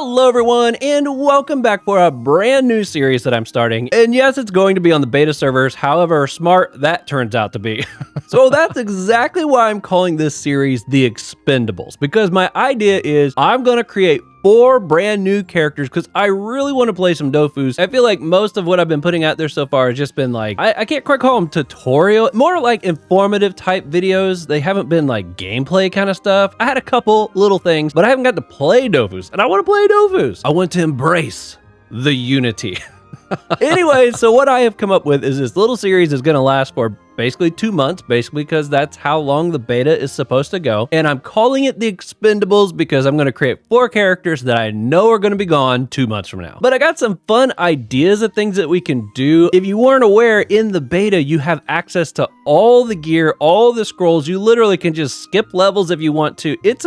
Hello everyone, and welcome back for a brand new series that I'm starting. And yes, it's going to be on the beta servers, however smart that turns out to be. So that's exactly why I'm calling this series The Expendables, because my idea is I'm gonna create 4 brand new characters because I really want to play some Dofus. I feel like most of what I've been putting out there so far has just been like, I can't quite call them tutorial, more like informative type videos. They haven't been like gameplay kind of stuff. I had a couple little things, but I haven't got to play Dofus, and I want to play Dofus. I want to embrace the Unity. Anyway, so what I have come up with is this little series is going to last for basically 2 months, basically because that's how long the beta is supposed to go. And I'm calling it The Expendables because I'm going to create 4 characters that I know are going to be gone 2 months from now. But I got some fun ideas of things that we can do. If you weren't aware, in the beta, you have access to all the gear, all the scrolls. You literally can just skip levels if you want to. It's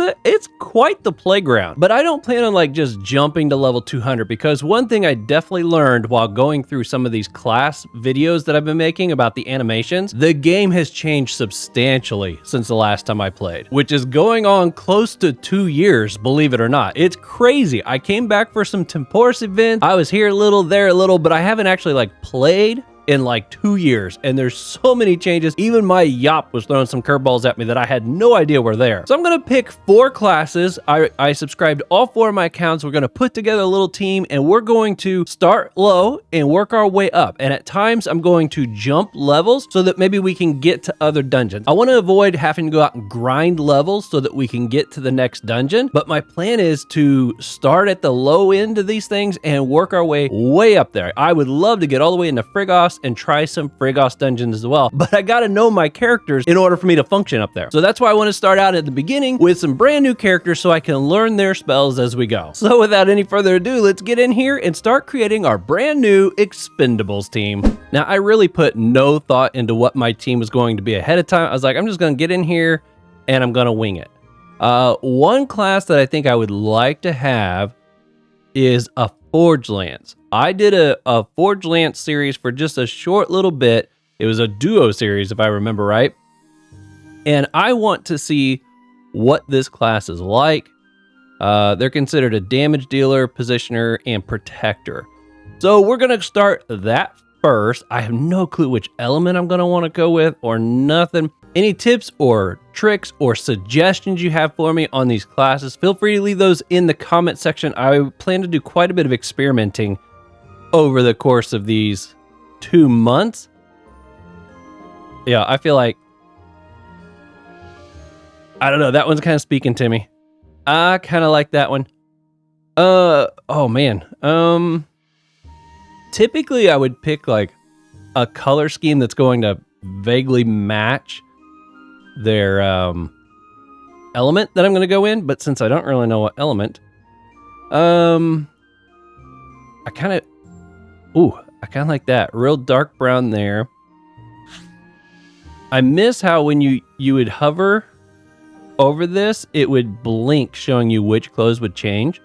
quite the playground. But I don't plan on like just jumping to level 200 because one thing I definitely learned while going through some of these class videos that I've been making about the animations, the game has changed substantially since the last time I played, which is going on close to 2 years, believe it or not. It's crazy. I came back for some Temporis events. I was here a little, there a little, but I haven't actually like played in like 2 years, and there's so many changes. Even my Yop was throwing some curveballs at me that I had no idea were there. So I'm gonna pick 4 classes. I subscribed all 4 of my accounts. We're gonna put together a little team, and we're going to start low and work our way up. And at times, I'm going to jump levels so that maybe we can get to other dungeons. I want to avoid having to go out and grind levels so that we can get to the next dungeon. But my plan is to start at the low end of these things and work our way up there. I would love to get all the way into Frigos and try some Frigos dungeons as well, but I gotta know my characters in order for me to function up there. So that's why I want to start out at the beginning with some brand new characters so I can learn their spells as we go. So without any further ado, let's get in here and start creating our brand new Expendables team. Now, I really put no thought into what my team was going to be ahead of time. I was like, I'm just gonna get in here and I'm gonna wing it. One class that I think I would like to have is a Forge Lance. I did a Forge Lance series for just a short little bit. It was a duo series, if I remember right. And I want to see what this class is like. They're considered a damage dealer, positioner, and protector. So we're going to start that first. I have no clue which element I'm going to want to go with or nothing. Any tips or tricks or suggestions you have for me on these classes, feel free to leave those in the comment section. I plan to do quite a bit of experimenting over the course of these 2 months. Yeah, I feel like, I don't know, that one's kind of speaking to me. I kind of like that one. Oh man. Typically I would pick like a color scheme that's going to vaguely match their element that I'm going to go in, but since I don't really know what element, I kind of like that real dark brown there. I miss how when you would hover over this, it would blink showing you which clothes would change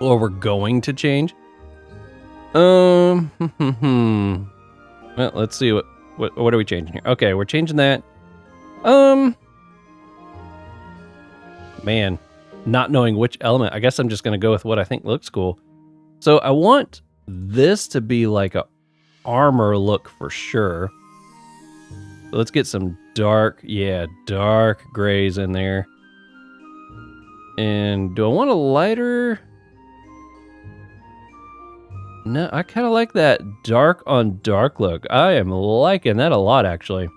or were going to change. Well, let's see what are we changing here? Okay, we're changing that. Man, not knowing which element, I guess I'm just going to go with what I think looks cool. So I want this to be like a armor look for sure. So let's get some dark grays in there. And do I want a lighter? No, I kind of like that dark on dark look. I am liking that a lot, actually.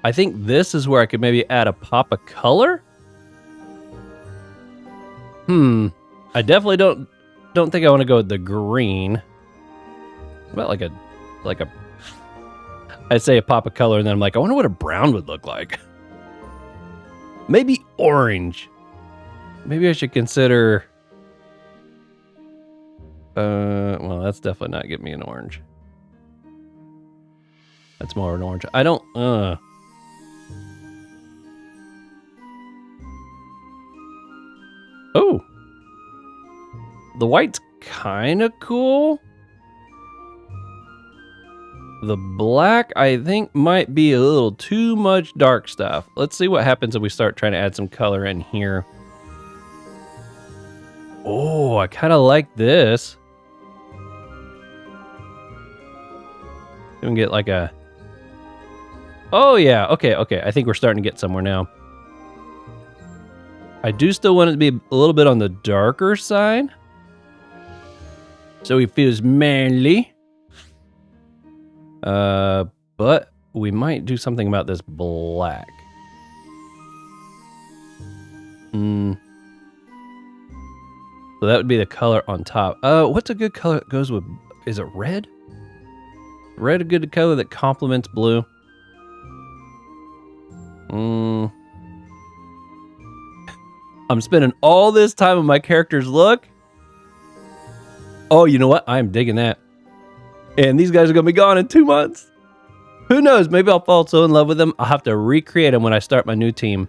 I think this is where I could maybe add a pop of color. I definitely don't think I want to go with the green. What about like a I say a pop of color and then I'm like, I wonder what a brown would look like. Maybe orange. Maybe I should consider well, that's definitely not getting me an orange. That's more an orange. I don't Oh, the white's kind of cool. The black, I think, might be a little too much dark stuff. Let's see what happens if we start trying to add some color in here. Oh, I kind of like this. We can get like a... Oh, yeah. Okay, okay. I think we're starting to get somewhere now. I do still want it to be a little bit on the darker side. So he feels manly. But we might do something about this black. So that would be the color on top. What's a good color that goes with... Is it red? Red a good color that complements blue? I'm spending all this time on my character's look. Oh, you know what? I'm digging that. And these guys are going to be gone in 2 months. Who knows? Maybe I'll fall so in love with them, I'll have to recreate them when I start my new team.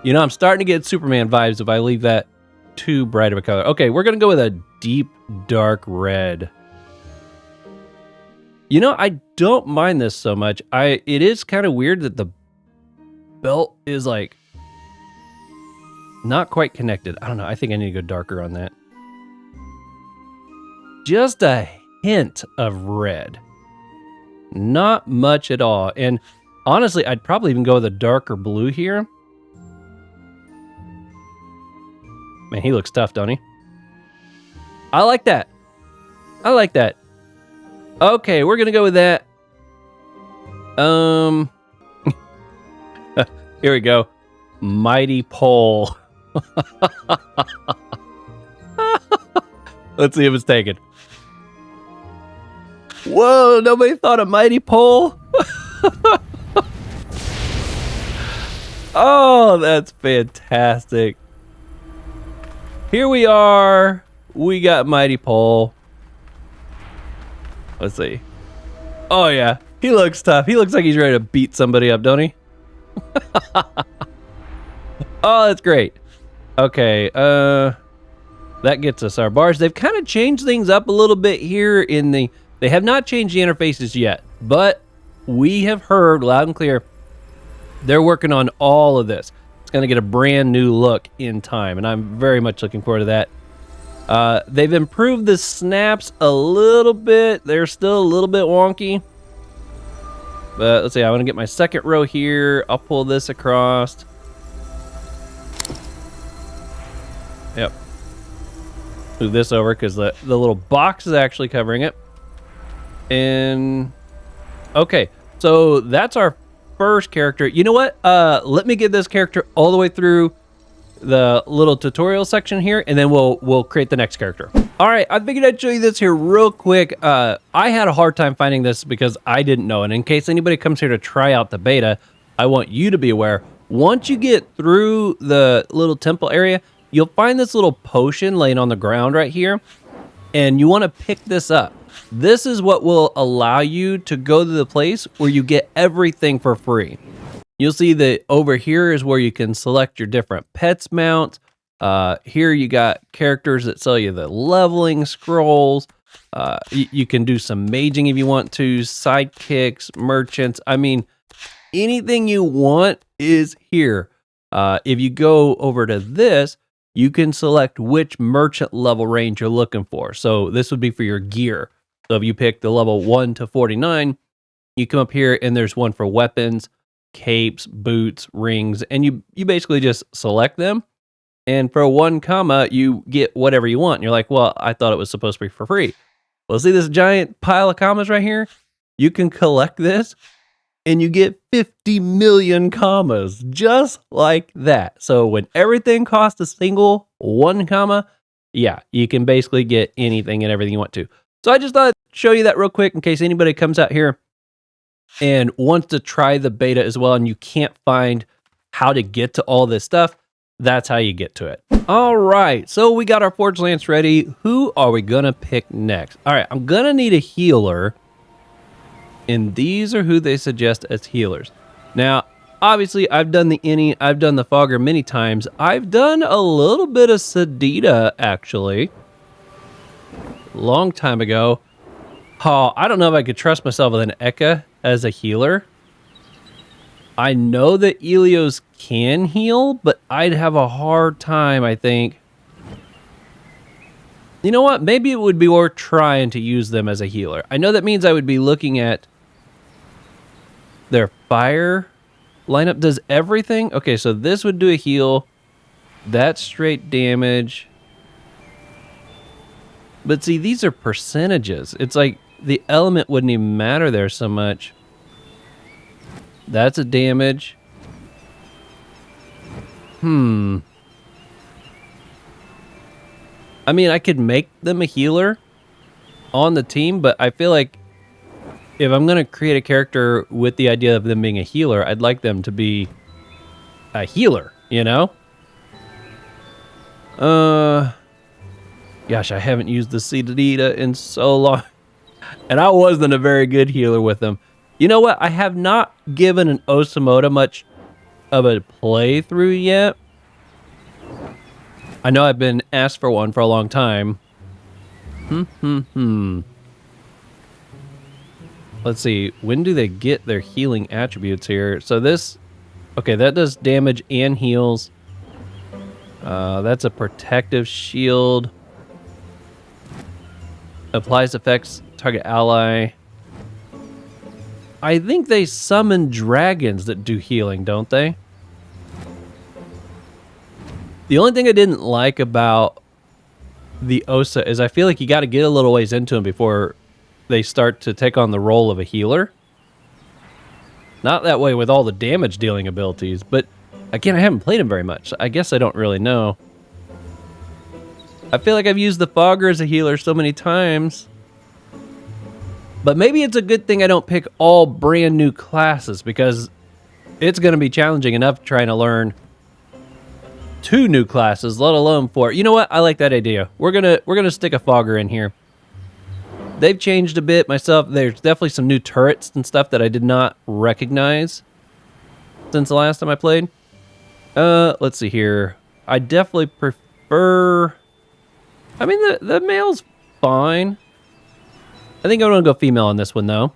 You know, I'm starting to get Superman vibes if I leave that too bright of a color. Okay, we're going to go with a deep, dark red. You know, I don't mind this so much. It is kind of weird that the belt is like not quite connected. I don't know. I think I need to go darker on that. Just a hint of red. Not much at all. And honestly, I'd probably even go with a darker blue here. Man, he looks tough, don't he? I like that. I like that. Okay, we're gonna go with that. Here we go. Mighty pole. Let's see if it's taken. Whoa, nobody thought a mighty pole? Oh, that's fantastic. Here we are. We got mighty pole. Let's see. Oh yeah, he looks tough. He looks like he's ready to beat somebody up, don't he? Oh, that's great. Okay, that gets us our bars. They've kind of changed things up a little bit here in the... They have not changed the interfaces yet, but we have heard loud and clear they're working on all of this. It's going to get a brand new look in time, and I'm very much looking forward to that. They've improved the snaps a little bit. They're still a little bit wonky. But let's see, I want to get my second row here. I'll pull this across. Yep. Move this over because the little box is actually covering it. And okay, so that's our first character. You know what? Let me get this character all the way through the little tutorial section here, and then we'll create the next character. All right, I figured I'd show you this here real quick. I had a hard time finding this because I didn't know, and in case anybody comes here to try out the beta, I want you to be aware. Once you get through the little temple area, you'll find this little potion laying on the ground right here, and you want to pick this up. This is what will allow you to go to the place where you get everything for free. You'll see that over here is where you can select your different pets mounts. Here you got characters that sell you the leveling scrolls. You can do some maging if you want to, sidekicks, merchants. I mean, anything you want is here. If you go over to this, you can select which merchant level range you're looking for. So this would be for your gear. So if you pick the level 1 to 49, you come up here and there's one for weapons, capes, boots, rings, and you basically just select them. And for 1 comma, you get whatever you want. And you're like, well, I thought it was supposed to be for free. Well, see this giant pile of commas right here? You can collect this and you get 50 million commas just like that. So when everything costs a single 1 comma, yeah, you can basically get anything and everything you want to. So I just thought I'd show you that real quick in case anybody comes out here and wants to try the beta as well and you can't find how to get to all this stuff. That's how you get to it. All right, so we got our Forge Lance ready. Who are we gonna pick next? All right, I'm gonna need a healer. And these are who they suggest as healers. Now, obviously, I've done the Innie, I've done the Fogger many times. I've done a little bit of Sedita, actually. Long time ago. Oh, I don't know if I could trust myself with an Eka as a healer. I know that Elios can heal, but I'd have a hard time, I think, You know what? Maybe it would be worth trying to use them as a healer. I know that means I would be looking at their fire lineup. Does everything? Okay, so this would do a heal. That's straight damage. But see, these are percentages. It's like the element wouldn't even matter there so much. That's a damage. I mean, I could make them a healer on the team, but I feel like if I'm going to create a character with the idea of them being a healer, I'd like them to be a healer, you know? Gosh, I haven't used the Seedita in so long. And I wasn't a very good healer with them. You know what? I have not given an Osamoda much of a playthrough yet. I know I've been asked for one for a long time. Let's see. When do they get their healing attributes here? So this... Okay, that does damage and heals. That's a protective shield. Applies effects, target ally. I think they summon dragons that do healing, don't they? The only thing I didn't like about the Osa is I feel like you got to get a little ways into them before they start to take on the role of a healer. Not that way with all the damage dealing abilities, but again, I haven't played him very much. So I guess I don't really know. I feel like I've used the Fogger as a healer so many times. But maybe it's a good thing I don't pick all brand new classes because it's going to be challenging enough trying to learn 2 new classes, let alone 4. You know what? I like that idea. We're gonna stick a Fogger in here. They've changed a bit myself. There's definitely some new turrets and stuff that I did not recognize since the last time I played. Let's see here. I definitely prefer... I mean, the male's fine. I think I'm gonna go female on this one, though.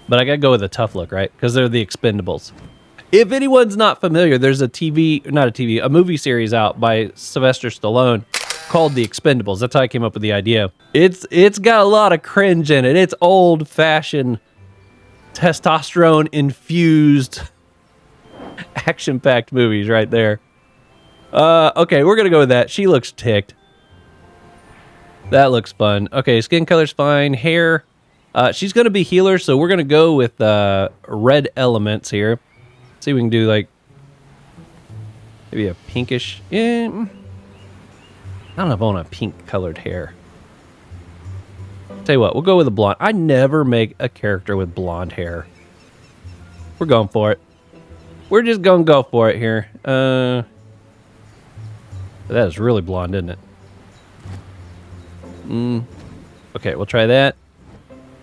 But I gotta go with a tough look, right? Because they're the Expendables. If anyone's not familiar, there's a movie series out by Sylvester Stallone called The Expendables. That's how I came up with the idea. It's got a lot of cringe in it. It's old-fashioned, testosterone-infused, action-packed movies right there. Okay, we're gonna go with that. She looks ticked. That looks fun. Okay, skin color's fine. Hair. She's going to be healer, so we're going to go with red elements here. See if we can do, like, maybe a pinkish... I don't know if I want a pink-colored hair. Tell you what, we'll go with a blonde. I never make a character with blonde hair. We're going for it. We're just going to go for it here. That is really blonde, isn't it? Okay, we'll try that.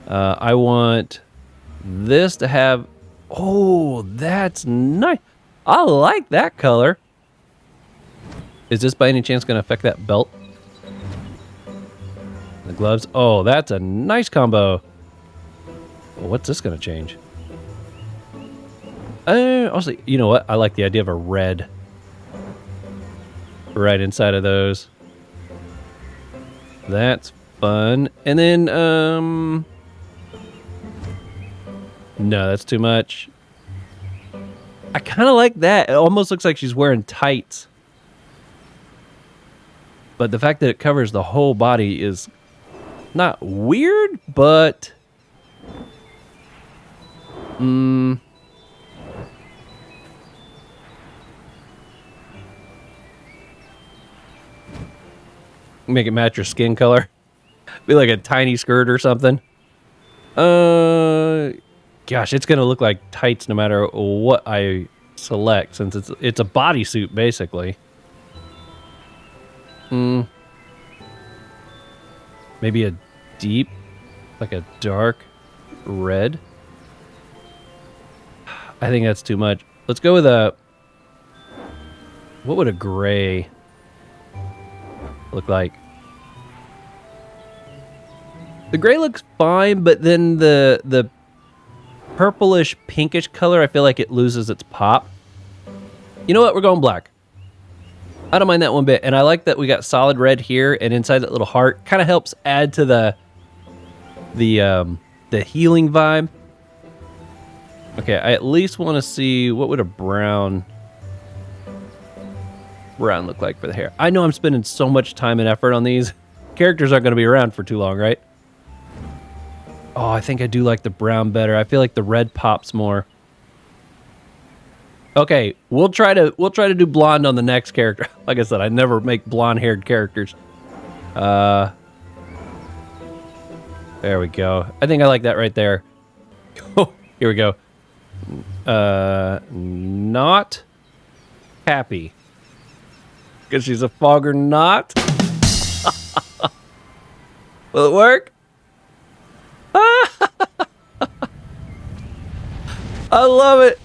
I want this to have... Oh, that's nice. I like that color. Is this by any chance going to affect that belt? The gloves? Oh, that's a nice combo. Well, what's this going to change? Also, you know what? I like the idea of a red right inside of those. That's fun. And then, no, that's too much. I kind of like that. It almost looks like she's wearing tights. But the fact that it covers the whole body is not weird, but... Make it match your skin color. Be like a tiny skirt or something. Gosh, it's gonna look like tights no matter what I select, since it's a bodysuit basically. Maybe a deep, like a dark red. I think that's too much. Let's go with a... What would a gray look like? The gray looks fine, but then the purplish pinkish color, I feel like it loses its pop. You know what? We're going black. I don't mind that one bit. And I like that we got solid red here, and inside that little heart kind of helps add to the healing vibe. Okay, I at least want to see what would a brown look like for the hair. I know I'm spending so much time and effort on these. Characters aren't going to be around for too long, right? Oh, I think I do like the brown better. I feel like the red pops more. Okay, we'll try to do blonde on the next character. Like I said, I never make blonde-haired characters. There we go. I think I like that right there. Oh, here we go. Not happy. Because she's a fogger not. Will it work? I love it.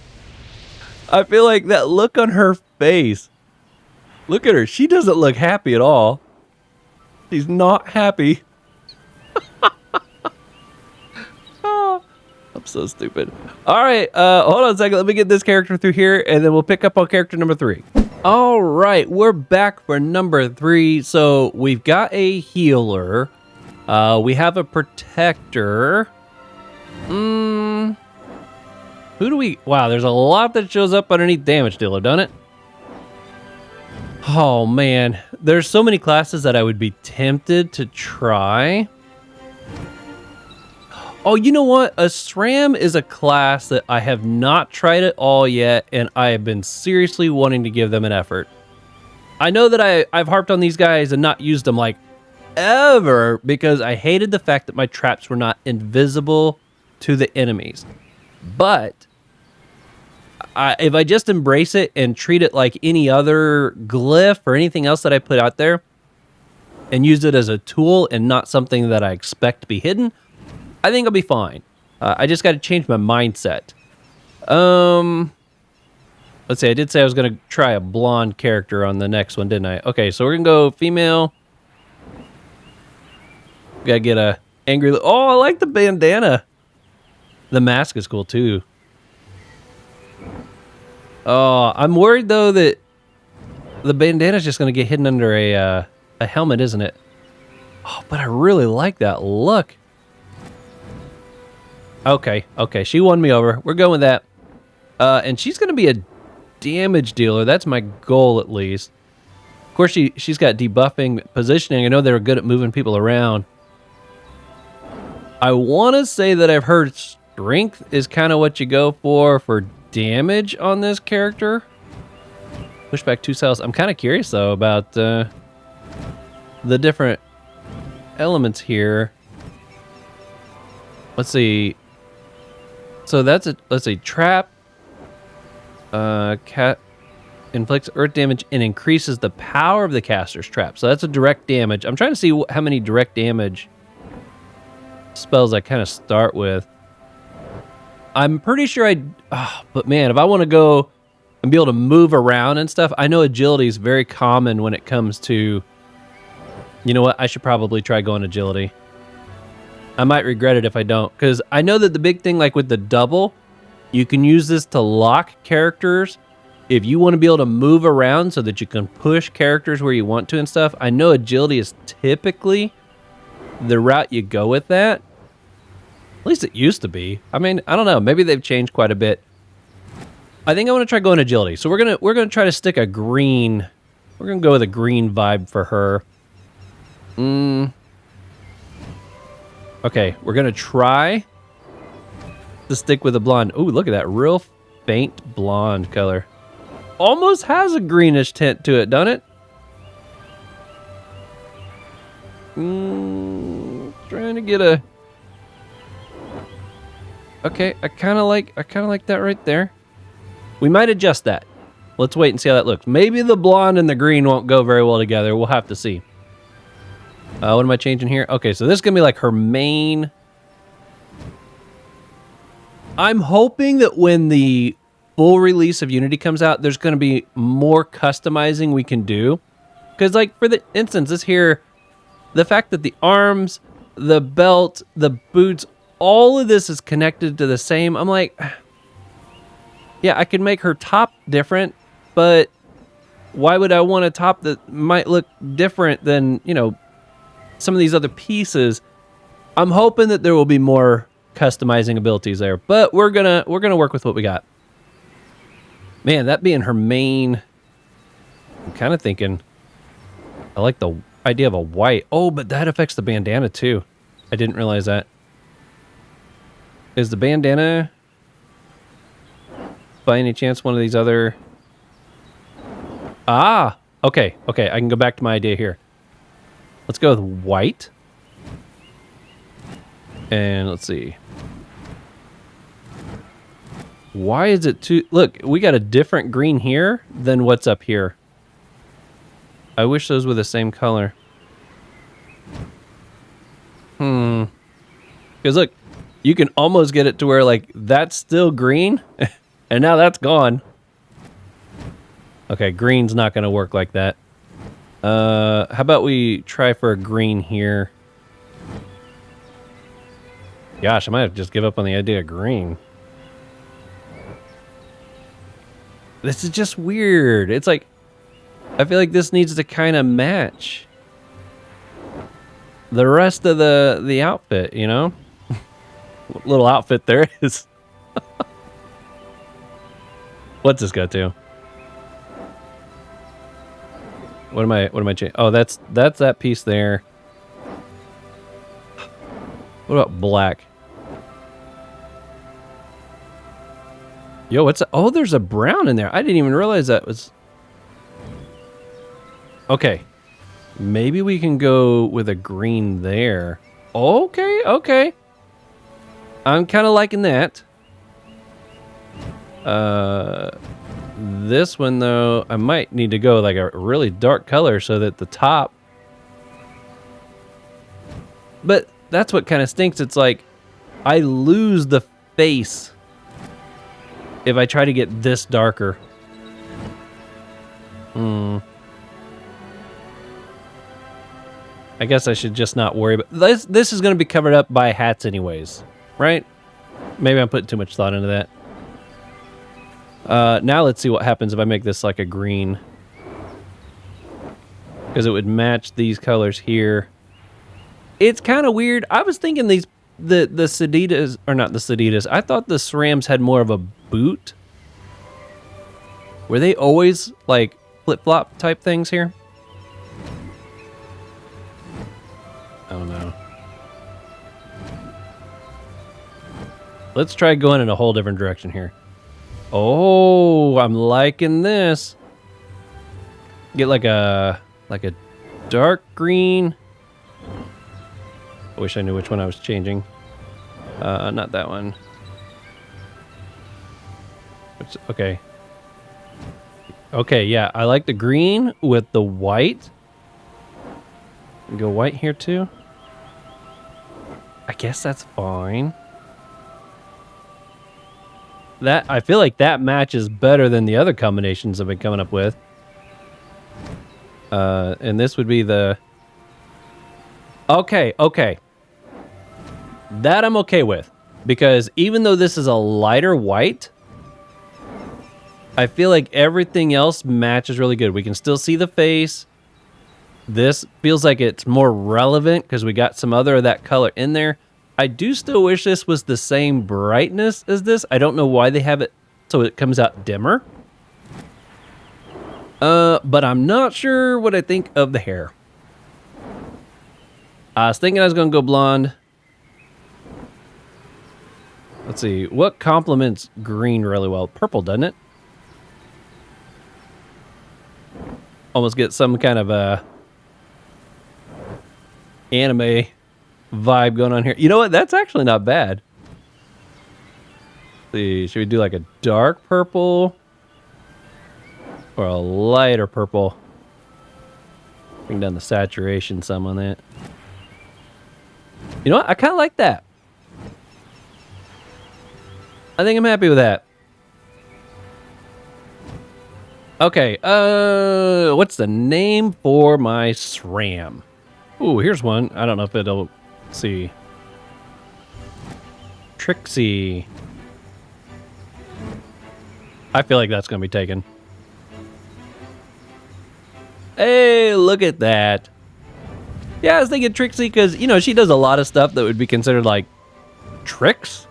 I feel like that look on her face. Look at her. She doesn't look happy at all. She's not happy. Oh, I'm so stupid. All right. Hold on a second. Let me get this character through here, and then we'll pick up on character number 3. All right. We're back for number 3. So we've got a healer. We have a protector. Who do we... Wow, there's a lot that shows up underneath damage dealer, doesn't it? Oh, man. There's so many classes that I would be tempted to try. Oh, you know what? A SRAM is a class that I have not tried at all yet, and I have been seriously wanting to give them an effort. I know that I've harped on these guys and not used them, like, ever, because I hated the fact that my traps were not invisible to the enemies. But if I just embrace it and treat it like any other glyph or anything else that I put out there and use it as a tool and not something that I expect to be hidden, I think I'll be fine. I just got to change my mindset. Let's see. I did say I was going to try a blonde character on the next one, didn't I? Okay, so we're going to go female. Got to get a angry... Oh, I like the bandana. The mask is cool, too. Oh, I'm worried, though, that the bandana's just going to get hidden under a helmet, isn't it? Oh, but I really like that look. Okay, she won me over. We're going with that. And she's going to be a damage dealer. That's my goal, at least. Of course, she's got debuffing, positioning. I know they were good at moving people around. I want to say that I've heard strength is kind of what you go for damage on this character. Push back 2 cells. I'm kind of curious, though, about the different elements here. Let's see. So that's a, let's see, trap. Cat inflicts earth damage and increases the power of the caster's trap. So that's a direct damage. I'm trying to see how many direct damage spells I kind of start with. I'm pretty sure but man, if I want to go and be able to move around and stuff, I know agility is very common when it comes to, you know what, I should probably try going agility. I might regret it if I don't, because I know that the big thing, like with the double, you can use this to lock characters. If you want to be able to move around so that you can push characters where you want to and stuff, I know agility is typically the route you go with that. At least it used to be. I mean, I don't know. Maybe they've changed quite a bit. I think I want to try going agility. So we're gonna try to stick a green. We're gonna go with a green vibe for her. Okay, we're gonna try to stick with a blonde. Ooh, look at that real faint blonde color. Almost has a greenish tint to it, doesn't it? Trying to get a... Okay, I kind of like that right there. We might adjust that. Let's wait and see how that looks. Maybe the blonde and the green won't go very well together. We'll have to see. What am I changing here? Okay, so this is going to be like her main... I'm hoping that when the full release of Unity comes out, there's going to be more customizing we can do. Because, like, for the instance, this here, the fact that the arms, the belt, the boots, all of this is connected to the same, I'm like, yeah, I could make her top different, but Why would I want a top that might look different than, you know, some of these other pieces? I'm hoping that there will be more customizing abilities there, but we're gonna work with what we got. Man, that being her main, I'm kind of thinking, I like the idea of a white. Oh, but that affects the bandana too. I didn't realize that. Is the bandana by any chance one of these other... Ah, okay, okay, I can go back to my idea here. Let's go with white. And let's see. Why is it too... Look, we got a different green here than what's up here. I wish those were the same color. Because look, you can almost get it to where, like, that's still green, and now that's gone. Okay, green's not going to work like that. How about we try for a green here? Gosh, I might have just give up on the idea of green. This is just weird. It's like, I feel like this needs to kind of match the rest of the outfit, you know? What little outfit there is. What's this got to? What am I changing? Oh, that's that piece there. What about black? Yo, what's... Oh, there's a brown in there. I didn't even realize that was... Okay. Maybe we can go with a green there. Okay, okay. I'm kind of liking that. This one, though, I might need to go like a really dark color so that the top... But that's what kind of stinks. It's like I lose the face if I try to get this darker. I guess I should just not worry about this. This is going to be covered up by hats anyways, right? Maybe I'm putting too much thought into that. Now let's see what happens if I make this like a green. Because it would match these colors here. It's kind of weird. I was thinking the Seditas, or not the Seditas, I thought the SRAMs had more of a boot. Were they always like flip-flop type things here? I don't know. Let's try going in a whole different direction here. Oh, I'm liking this. Get like a dark green. I wish I knew which one I was changing. Not that one. Okay. Okay, yeah, I like the green with the white. Go white here too. I guess that's fine. That, I feel like that matches better than the other combinations I've been coming up with. And this would be the... Okay, okay. That I'm okay with. Because even though this is a lighter white, I feel like everything else matches really good. We can still see the face. This feels like it's more relevant because we got some other of that color in there. I do still wish this was the same brightness as this. I don't know why they have it so it comes out dimmer. But I'm not sure what I think of the hair. I was thinking I was going to go blonde. Let's see. What complements green really well? Purple, doesn't it? Almost get some kind of a anime vibe going on here. You know what? That's actually not bad. Let's see. Should we do like a dark purple? Or a lighter purple? Bring down the saturation some on that. You know what? I kind of like that. I think I'm happy with that. Okay, what's the name for my SRAM? Ooh, here's one. I don't know if it'll... Let's see. Trixie. I feel like that's going to be taken. Hey, look at that. Yeah, I was thinking Trixie because, you know, she does a lot of stuff that would be considered like tricks.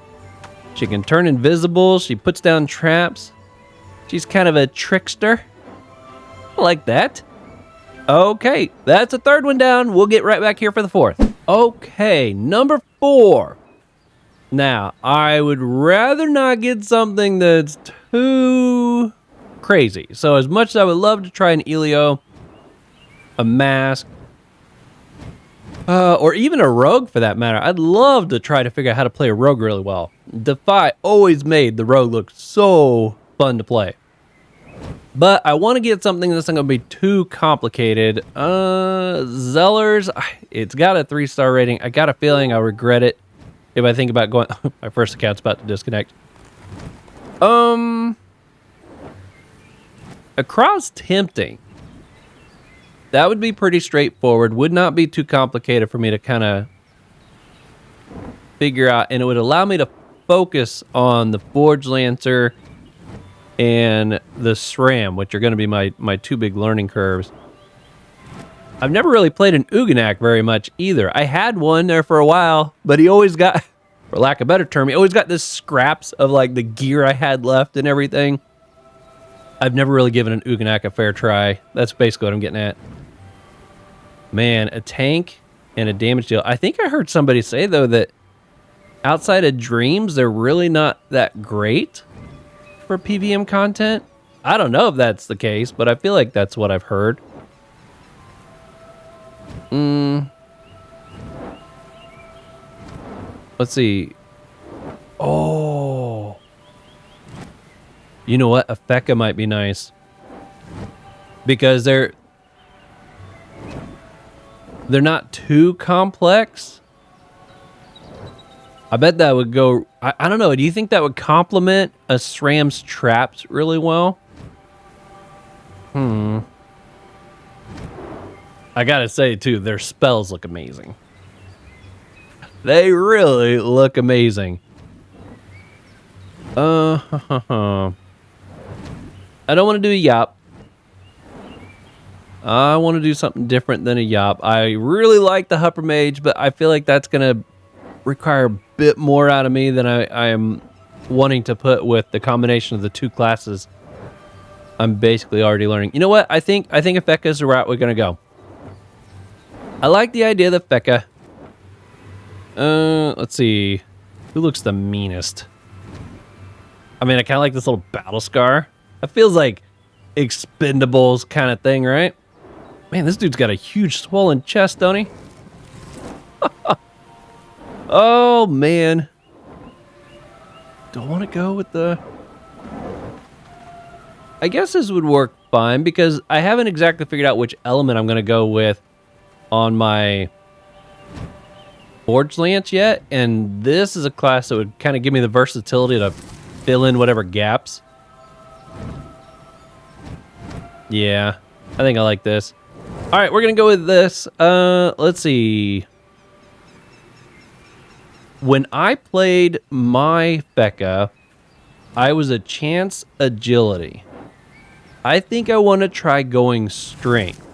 She can turn invisible. She puts down traps. She's kind of a trickster. I like that. Okay, that's a third one down. We'll get right back here for the fourth. Okay, number 4. Now, I would rather not get something that's too crazy. So as much as I would love to try an Elio, a mask, or even a rogue for that matter. I'd love to try to figure out how to play a rogue really well. Defy always made the rogue look so fun to play. But I want to get something that's not going to be too complicated. Zellers, it's got a 3-star rating. I got a feeling I'll regret it if I think about going... My first account's about to disconnect. Across tempting. That would be pretty straightforward. Would not be too complicated for me to kind of figure out. And it would allow me to focus on the Forge Lancer and the SRAM, which are going to be my 2 big learning curves. I've never really played an Uganak very much either. I had one there for a while, but he always got, for lack of a better term, he always got this scraps of like the gear I had left and everything. I've never really given an Uganak a fair try. That's basically what I'm getting at. Man, a tank and a damage deal. I think I heard somebody say, though, that outside of Dreams, they're really not that great for PVM content. I don't know if that's the case, but I feel like that's what I've heard. Let's see. Oh. You know what? A Feka might be nice. Because they're not too complex. I bet that would go... I don't know. Do you think that would complement a SRAM's traps really well? I gotta say, too, their spells look amazing. They really look amazing. I don't want to do a Yop. I want to do something different than a Yop. I really like the Hupper Mage, but I feel like that's going to require a bit more out of me than I am wanting to put with the combination of the 2 classes I'm basically already learning. You know what? I think a Feka is the route we're going to go. I like the idea of the Feka. Let's see. Who looks the meanest? I mean, I kind of like this little battle scar. It feels like Expendables kind of thing, right? Man, this dude's got a huge swollen chest, don't he? Oh, man. Do I want to go with the... I guess this would work fine because I haven't exactly figured out which element I'm going to go with on my Forge Lance yet. And this is a class that would kind of give me the versatility to fill in whatever gaps. Yeah, I think I like this. All right, we're going to go with this. Let's see. When I played my Feka, I was a chance agility. I think I want to try going strength.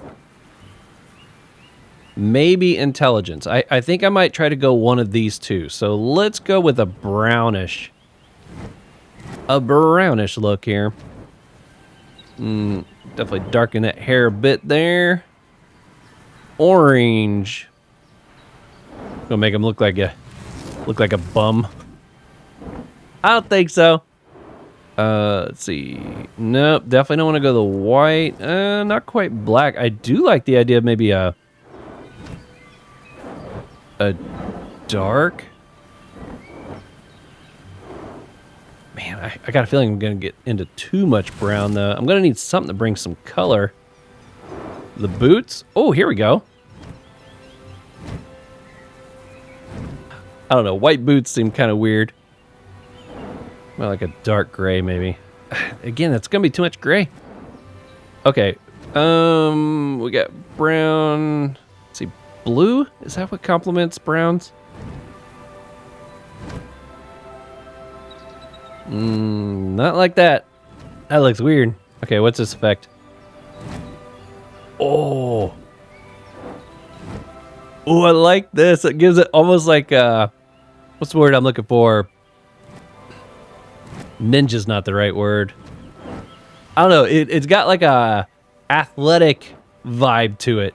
Maybe intelligence. I think I might try to go one of these 2. So let's go with a brownish look here. Definitely darken that hair a bit there. Orange. Gonna make him look like a bum. I don't think so. Let's see. Nope, definitely don't want to go the white. Not quite black. I do like the idea of maybe a dark. Man, I got a feeling I'm going to get into too much brown, though. I'm going to need something to bring some color. The boots. Oh, here we go. I don't know. White boots seem kind of weird. Well, like a dark gray, maybe. Again, that's going to be too much gray. Okay. We got brown. Let's see. Blue? Is that what complements browns? Not like that. That looks weird. Okay, what's this effect? Oh. Oh, I like this. It gives it almost like, what's the word I'm looking for? Ninja's not the right word. I don't know. It's got like a athletic vibe to it.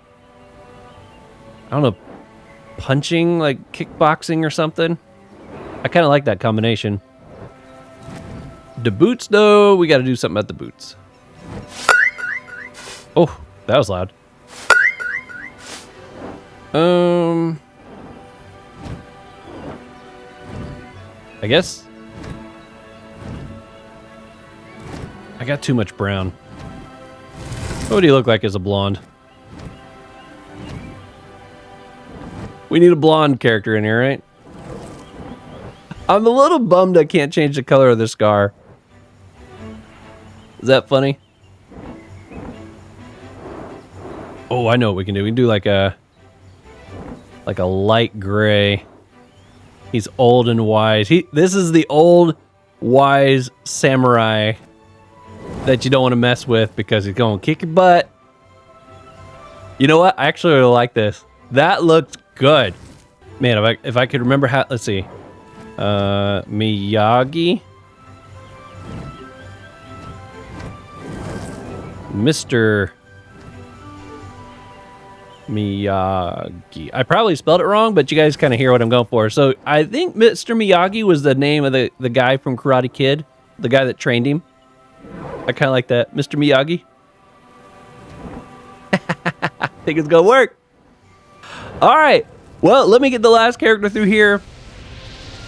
I don't know. Punching, like kickboxing or something. I kind of like that combination. The boots, though, we got to do something about the boots. Oh, that was loud. I guess I got too much brown. What do you look like as a blonde? We need a blonde character in here, right? I'm a little bummed I can't change the color of the scar. Is that funny? Oh, I know what we can do. We can do like a light gray. He's old and wise. This is the old, wise samurai that you don't want to mess with because he's going to kick your butt. You know what? I actually really like this. That looks good. Man, if I could remember how... Let's see. Miyagi. Mr. Miyagi. I probably spelled it wrong, but you guys kind of hear what I'm going for. So I think Mr. Miyagi was the name of the guy from Karate Kid, the guy that trained him. I kind of like that. Mr. Miyagi. I think it's going to work. All right. Well, let me get the last character through here,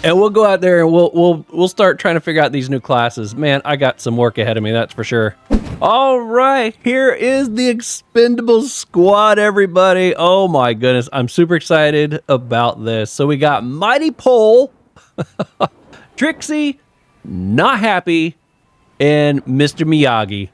and we'll go out there and we'll start trying to figure out these new classes. Man, I got some work ahead of me, that's for sure. All right, here is the Expendables squad, everybody. Oh my goodness, I'm super excited about this. So we got Mighty Pole, Trixie, Not Happy, and Mr. Miyagi.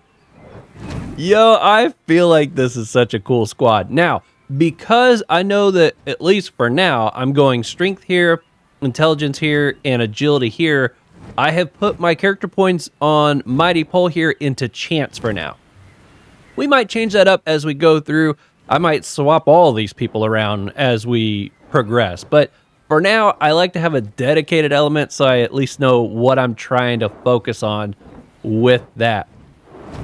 Yo, I feel like this is such a cool squad. Now, because I know that, at least for now, I'm going strength here, intelligence here, and agility here, I have put my character points on Mighty Pole here into chance for now. We might change that up as we go through. I might swap all these people around as we progress. But for now, I like to have a dedicated element so I at least know what I'm trying to focus on with that.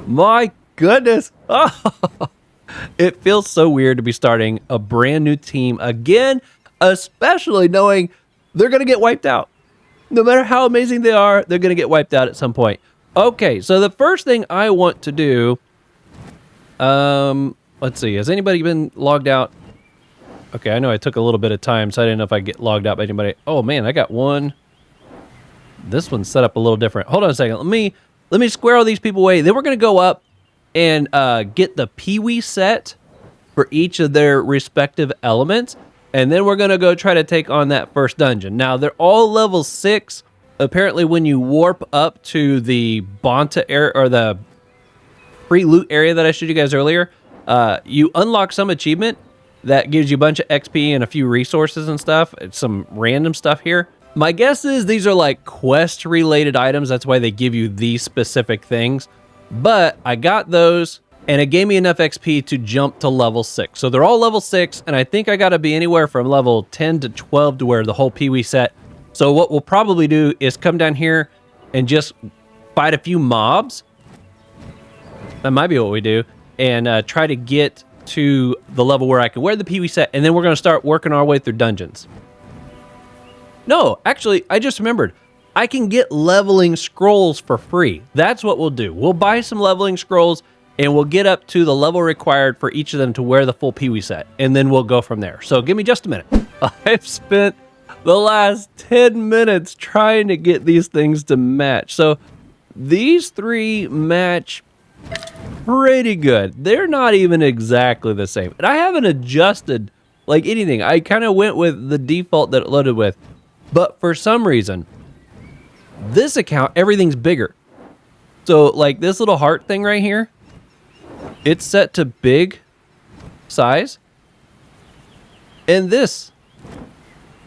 My goodness. Oh. It feels so weird to be starting a brand new team again, especially knowing they're going to get wiped out. No matter how amazing they are, they're going to get wiped out at some point. Okay, so the first thing I want to do, let's see, has anybody been logged out? Okay, I know I took a little bit of time, so I didn't know if I get logged out by anybody. Oh man, I got one. This one's set up a little different. Hold on a second. Let me square all these people away. Then we're going to go up and get the Pee-wee set for each of their respective elements. And then we're going to go try to take on that first dungeon. Now, they're all level 6. Apparently, when you warp up to the Bonta area, or the free loot area that I showed you guys earlier, you unlock some achievement that gives you a bunch of XP and a few resources and stuff. It's some random stuff here. My guess is these are like quest-related items. That's why they give you these specific things. But I got those, and it gave me enough XP to jump to level 6. So they're all level 6, and I think I got to be anywhere from level 10 to 12 to wear the whole Pee-wee set. So what we'll probably do is come down here and just fight a few mobs. That might be what we do. And try to get to the level where I can wear the Pee-wee set, and then we're going to start working our way through dungeons. No, actually, I just remembered. I can get leveling scrolls for free. That's what we'll do. We'll buy some leveling scrolls, and we'll get up to the level required for each of them to wear the full Pee-wee set, and then we'll go from there. So give me just a minute. I've spent the last 10 minutes trying to get these things to match. So these three match pretty good. They're not even exactly the same. And I haven't adjusted like anything. I kind of went with the default that it loaded with. But for some reason, this account, everything's bigger. So like this little heart thing right here, it's set to big size. And this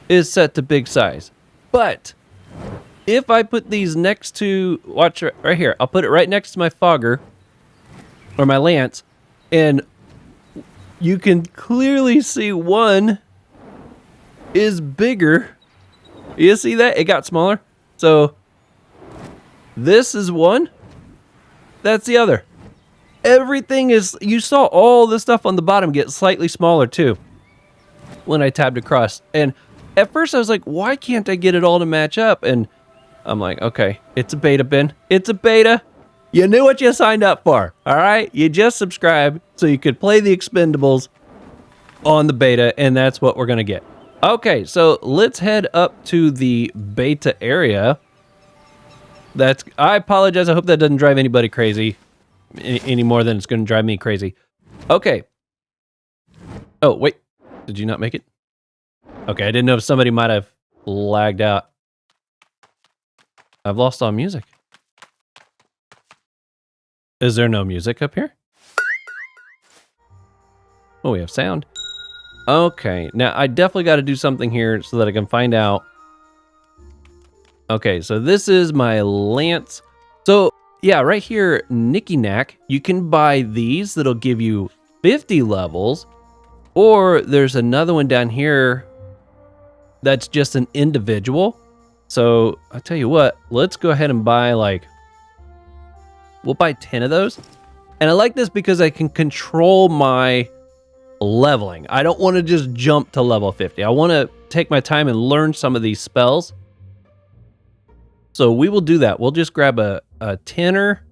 is set to big size. But if I put these next to, watch right here, I'll put it right next to my fogger or my lance, and you can clearly see one is bigger. You see that? It got smaller. So this is one. That's the other. Everything is, you saw all the stuff on the bottom get slightly smaller too when I tabbed across. And at first I was like, why can't I get it all to match up? And I'm like, okay, it's a beta, Ben. It's a beta. You knew what you signed up for, all right? You just subscribed so you could play the Expendables on the beta, and that's what we're going to get. Okay, so let's head up to the beta area. I apologize. I hope that doesn't drive anybody crazy any more than it's going to drive me crazy. Okay. Oh, wait. Did you not make it? Okay, I didn't know if somebody might have lagged out. I've lost all music. Is there no music up here? Oh, we have sound. Okay, now I definitely got to do something here so that I can find out. Okay, so this is my lance. So, yeah, right here, Nicky Knack, you can buy these that'll give you 50 levels. Or there's another one down here that's just an individual. So, I'll tell you what, let's go ahead and buy we'll buy 10 of those. And I like this because I can control my leveling. I don't want to just jump to level 50. I want to take my time and learn some of these spells. So we will do that. We'll just grab a tenner.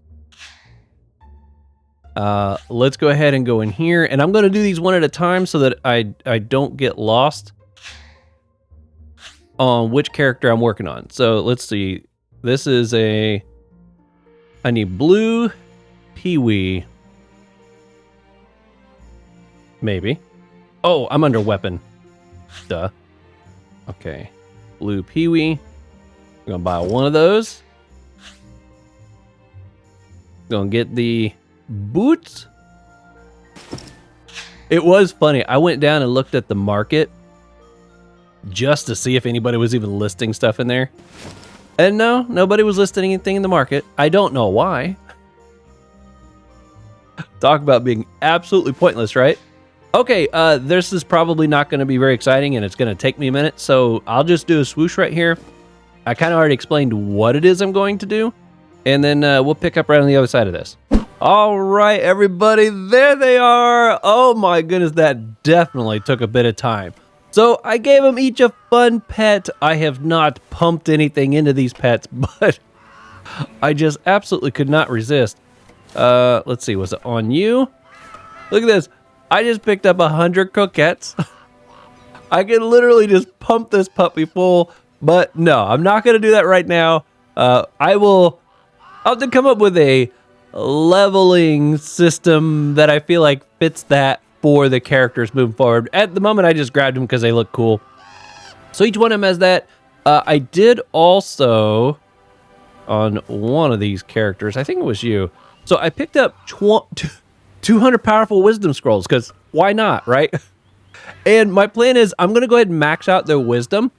Let's go ahead and go in here. And I'm going to do these one at a time so that I don't get lost on which character I'm working on. So let's see. This is I need blue Pee-wee. Maybe. Oh, I'm under weapon. Duh. Okay. Blue Pee-wee. I'm gonna buy one of those. Gonna get the boots. It was funny. I went down and looked at the market just to see if anybody was even listing stuff in there. And no, nobody was listing anything in the market. I don't know why. Talk about being absolutely pointless, right? Okay, this is probably not going to be very exciting, and it's going to take me a minute, so I'll just do a swoosh right here. I kind of already explained what it is I'm going to do, and then we'll pick up right on the other side of this. All right, everybody, there they are. Oh my goodness, that definitely took a bit of time. So I gave them each a fun pet. I have not pumped anything into these pets, but I just absolutely could not resist. Let's see, was it on you? Look at this. I just picked up 100 croquettes. I can literally just pump this puppy full, but no, I'm not going to do that right now. I'll have to come up with a leveling system that I feel like fits that for the characters moving forward. At the moment, I just grabbed them because they look cool. So each one of them has that. I did also, on one of these characters, I think it was you. So I picked up 200 powerful wisdom scrolls, because why not, right? And my plan is I'm going to go ahead and max out their wisdom,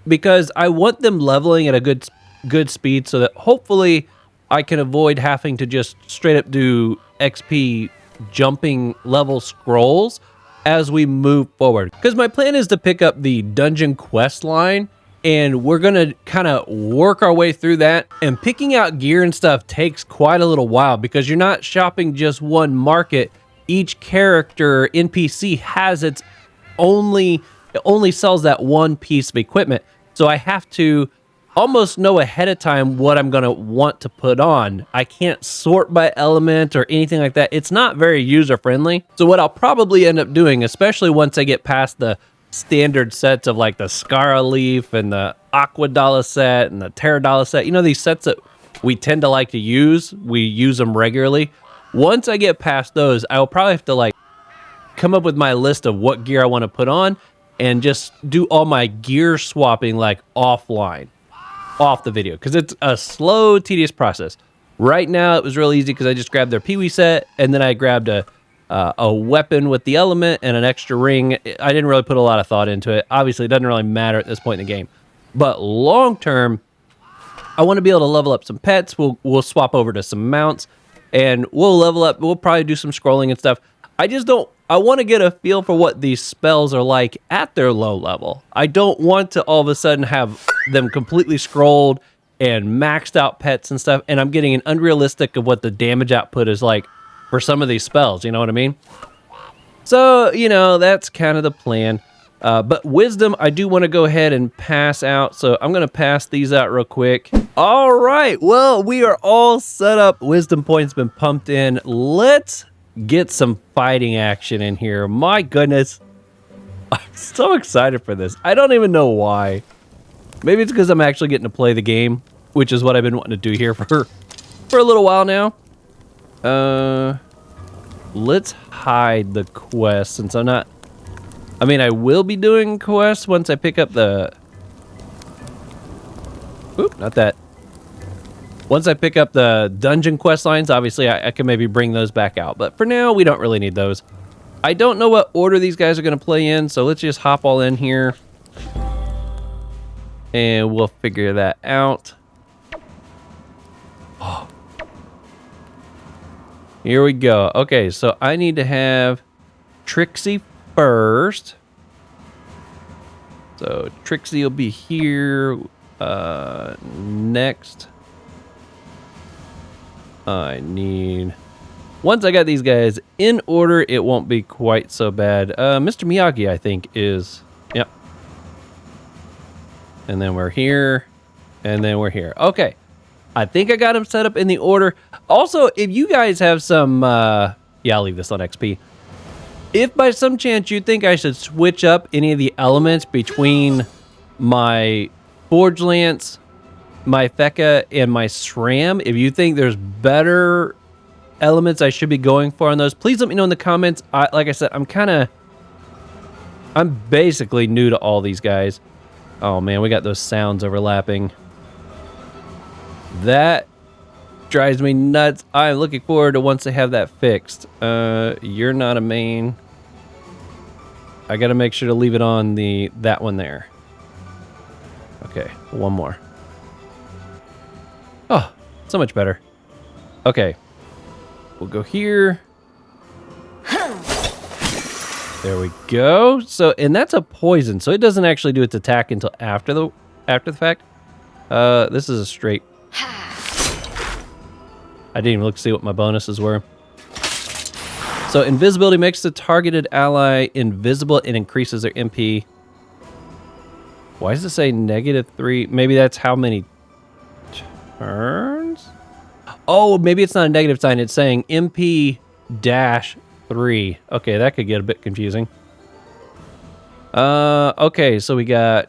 because I want them leveling at a good speed so that hopefully I can avoid having to just straight up do XP jumping level scrolls as we move forward. Because my plan is to pick up the dungeon quest line, and we're going to kind of work our way through that. And picking out gear and stuff takes quite a little while, because you're not shopping just one market. Each character NPC has it only sells that one piece of equipment. So I have to almost know ahead of time what I'm going to want to put on. I can't sort by element or anything like that. It's not very user friendly. So what I'll probably end up doing, especially once I get past the standard sets of like the Scara Leaf and the Aquadala set and the Pterodala set, you know, these sets that we tend to like to use, we use them regularly. Once I get past those, I'll probably have to like come up with my list of what gear I want to put on and just do all my gear swapping like offline, off the video, because it's a slow, tedious process. Right now it was real easy because I just grabbed their Pee-wee set, and then I grabbed a weapon with the element and an extra ring. I didn't really put a lot of thought into it. Obviously, it doesn't really matter at this point in the game. But long term, I want to be able to level up some pets. We'll swap over to some mounts, and we'll level up. We'll probably do some scrolling and stuff. I I want to get a feel for what these spells are like at their low level. I don't want to all of a sudden have them completely scrolled and maxed out pets and stuff, and I'm getting an unrealistic of what the damage output is like for some of these spells, you know what I mean? So, you know, that's kind of the plan. But wisdom, I do want to go ahead and pass out, so I'm going to pass these out real quick. All right, well, we are all set up. Wisdom points been pumped in. Let's get some fighting action in here. My goodness, I'm so excited for this. I don't even know why. Maybe it's because I'm actually getting to play the game, which is what I've been wanting to do here for a little while now. Let's hide the quest since I'm not... I mean, I will be doing quests once I pick up the... Oop, not that. Once I pick up the dungeon quest lines, obviously I can maybe bring those back out. But for now, we don't really need those. I don't know what order these guys are going to play in, so let's just hop all in here. And we'll figure that out. Oh. Here we go. Okay, so I need to have Trixie first. So Trixie will be here. Next. I need... Once I got these guys in order, it won't be quite so bad. Mr. Miyagi, I think, is... Yep. And then we're here. And then we're here. Okay. I think I got them set up in the order. Also, if you guys have some... yeah, I'll leave this on XP. If by some chance you think I should switch up any of the elements between my Forge Lance, my Feka, and my SRAM, if you think there's better elements I should be going for on those, please let me know in the comments. Like I said, I'm basically new to all these guys. Oh man, we got those sounds overlapping. That drives me nuts. I'm looking forward to once they have that fixed. You're not a main. I gotta make sure to leave it on that one there. Okay, one more. Oh, so much better. Okay, we'll go here. There we go. So, and that's a poison, so it doesn't actually do its attack until after the fact. This is a straight. I didn't even look to see what my bonuses were. So invisibility makes the targeted ally invisible and increases their MP. Why does it say -3? Maybe that's how many turns? Oh, maybe it's not a negative sign. It's saying MP-3. Okay, that could get a bit confusing. Okay, so we got...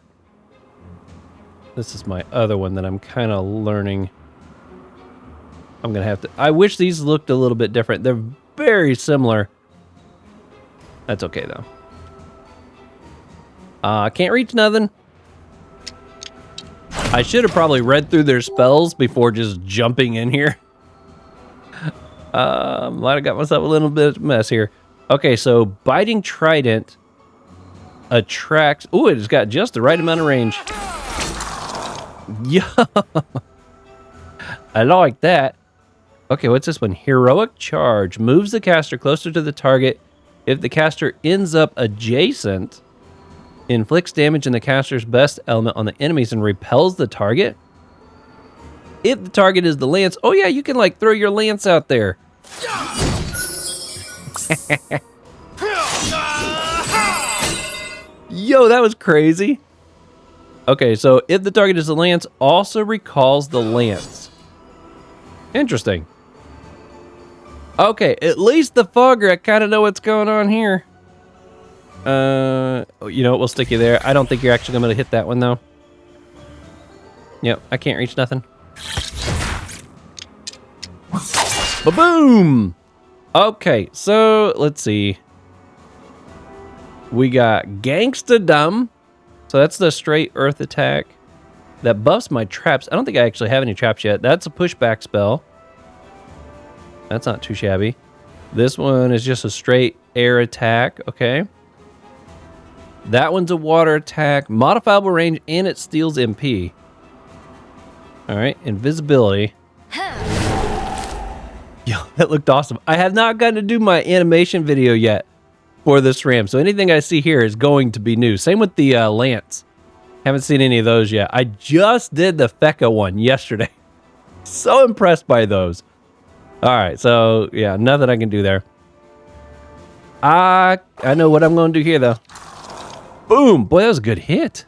This is my other one that I'm kind of learning. I'm going to have to... I wish these looked a little bit different. They're very similar. That's okay, though. I can't reach nothing. I should have probably read through their spells before just jumping in here. Might have got myself a little bit of a mess here. Okay, so Biting Trident attracts... Ooh, it's got just the right amount of range. Yeah. I like that. Okay, what's this one? Heroic Charge. Moves the caster closer to the target. If the caster ends up adjacent, inflicts damage in the caster's best element on the enemies and repels the target. If the target is the lance, oh yeah, you can like throw your lance out there. Yo, that was crazy. Okay, so if the target is the lance, also recalls the lance. Interesting. Okay, at least the fogger, I kind of know what's going on here. You know what, we'll stick you there. I don't think you're actually going to hit that one, though. Yep, I can't reach nothing. Ba-boom! Okay, so let's see. We got Gangsta Dumb. So that's the straight earth attack. That buffs my traps. I don't think I actually have any traps yet. That's a pushback spell. That's not too shabby. This one is just a straight air attack. Okay. That one's a water attack. Modifiable range, and it steals MP. Alright, invisibility. Yo, that looked awesome. I have not gotten to do my animation video yet. for this RAM. So anything I see here is going to be new. Same with the lance. Haven't seen any of those yet. I just did the Feka one yesterday. So impressed by those. All right, so yeah, nothing I can do there. I know what I'm going to do here, though. Boom! Boy, that was a good hit.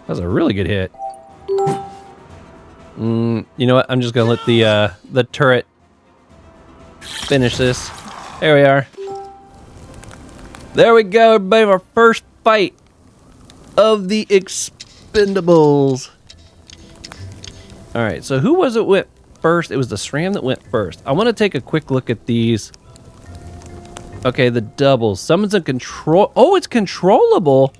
That was a really good hit. You know what? I'm just going to let the turret finish this. There we are. There we go, everybody. Our first fight of the Expendables. All right, so who was it went first? It was the SRAM that went first. I want to take a quick look at these. Okay, the doubles. Someone's in control. Oh, it's controllable.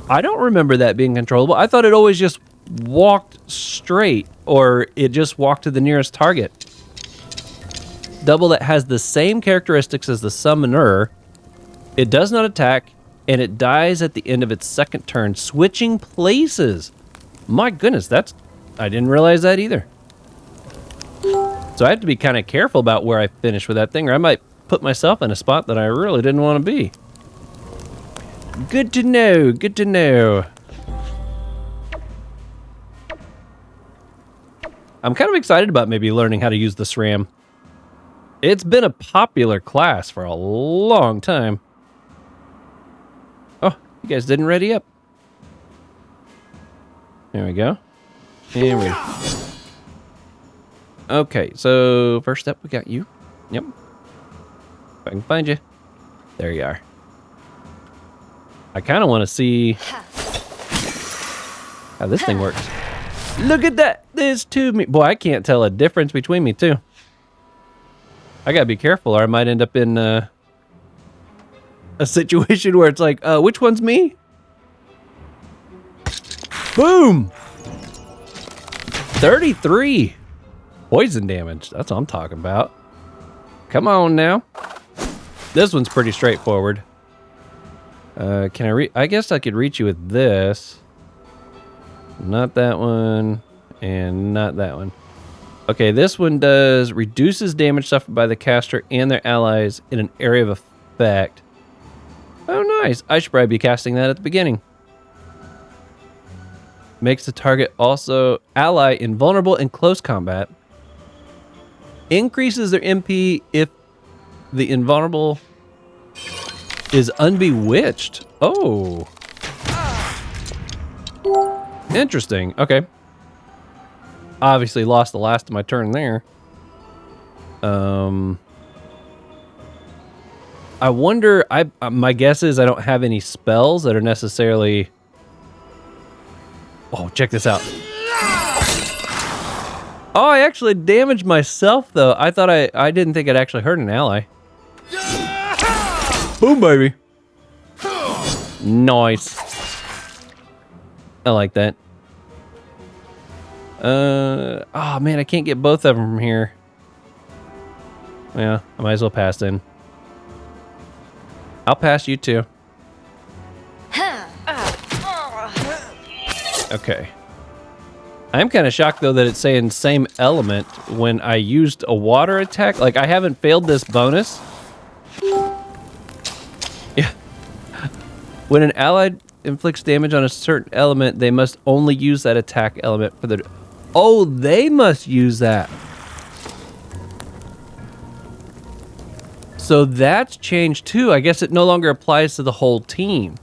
I don't remember that being controllable. I thought it always just walked straight, or it just walked to the nearest target. Double that has the same characteristics as the summoner. It does not attack, and it dies at the end of its second turn, switching places. My goodness, I didn't realize that either. So I have to be kind of careful about where I finish with that thing, or I might put myself in a spot that I really didn't want to be. Good to know, good to know. I'm kind of excited about maybe learning how to use the SRAM. It's been a popular class for a long time. Oh, you guys didn't ready up. There we go. And we. Okay, so first up, we got you. Yep. If I can find you. There you are. I kind of want to see how this thing works. Look at that. There's two of me. Boy, I can't tell a difference between me two. I gotta be careful, or I might end up in a situation where it's like, which one's me? Boom! 33 poison damage. That's what I'm talking about. Come on now. This one's pretty straightforward. Can I guess I could reach you with this. Not that one, and not that one. Okay, this one does reduces damage suffered by the caster and their allies in an area of effect. Oh, nice. I should probably be casting that at the beginning. Makes the target also ally invulnerable in close combat. Increases their MP if the invulnerable is unbewitched. Oh. Interesting. Okay. Obviously lost the last of my turn there. I wonder, my guess is I don't have any spells that are necessarily... Oh, check this out. Oh, I actually damaged myself, though. I thought I didn't think I'd actually hurt an ally. Boom, baby. Nice. I like that. Oh, man, I can't get both of them from here. Yeah, I might as well pass then. I'll pass you too. Okay. I'm kind of shocked, though, that it's saying same element when I used a water attack. Like, I haven't failed this bonus. Yeah. When an ally inflicts damage on a certain element, they must only use that attack element for the... Oh, they must use that. So that's changed, too. I guess it no longer applies to the whole team.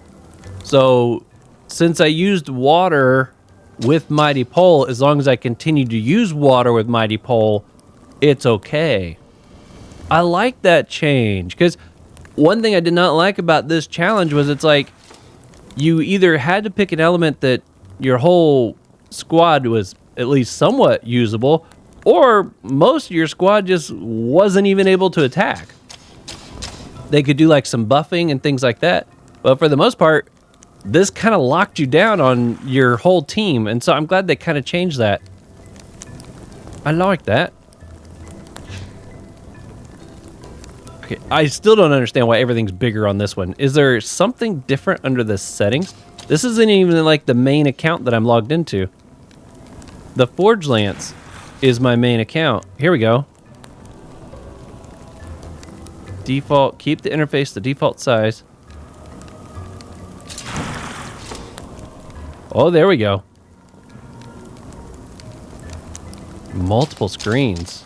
So... Since I used water with Mighty Pole, as long as I continue to use water with Mighty Pole, it's okay. I like that change, because one thing I did not like about this challenge was it's like, you either had to pick an element that your whole squad was at least somewhat usable, or most of your squad just wasn't even able to attack. They could do like some buffing and things like that, but for the most part, this kind of locked you down on your whole team, and so I'm glad they kind of changed that. I like that. Okay, I still don't understand why everything's bigger on this one. Is there something different under the settings? This isn't even like the main account that I'm logged into. The Forge Lance is my main account. Here we go. Default, keep the interface the default size. Oh, there we go. Multiple screens.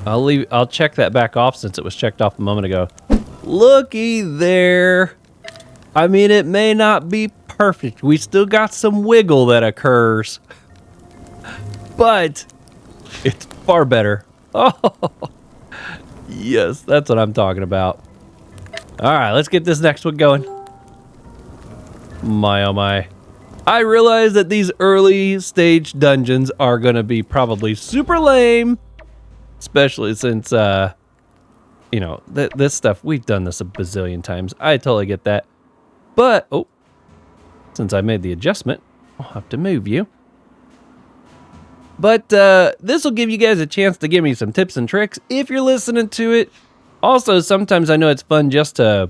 I'll check that back off since it was checked off a moment ago. Looky there. I mean, it may not be perfect. We still got some wiggle that occurs. But it's far better. Oh, yes, that's what I'm talking about. All right, let's get this next one going. My, oh my. I realize that these early stage dungeons are going to be probably super lame. Especially since, you know, this stuff, we've done this a bazillion times. I totally get that. But, oh, since I made the adjustment, I'll have to move you. But this will give you guys a chance to give me some tips and tricks if you're listening to it. Also, sometimes I know it's fun just to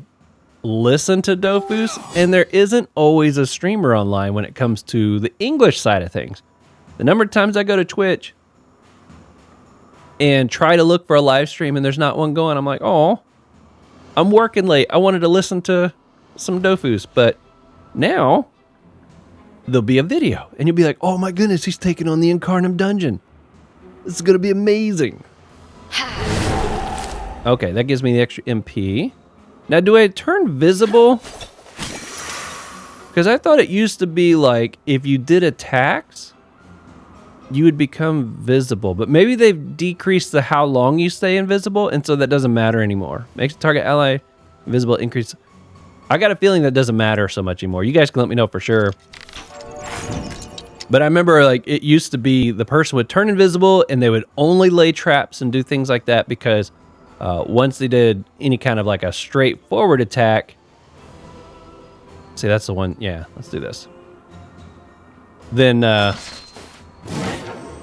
listen to Dofus, and there isn't always a streamer online when it comes to the English side of things. The number of times I go to Twitch and try to look for a live stream and there's not one going, I'm like, oh, I'm working late. I wanted to listen to some Dofus, but now there'll be a video and you'll be like, oh my goodness, he's taking on the Incarnate dungeon. This is going to be amazing. Okay, that gives me the extra MP. Now, do I turn visible? Because I thought it used to be like if you did attacks, you would become visible, but maybe they've decreased the how long you stay invisible, and so that doesn't matter anymore. Makes the target ally invisible, increase. I got a feeling that doesn't matter so much anymore. You guys can let me know for sure. But I remember like it used to be the person would turn invisible and they would only lay traps and do things like that because once they did any kind of like a straightforward attack. See, that's the one. Yeah, let's do this. Then,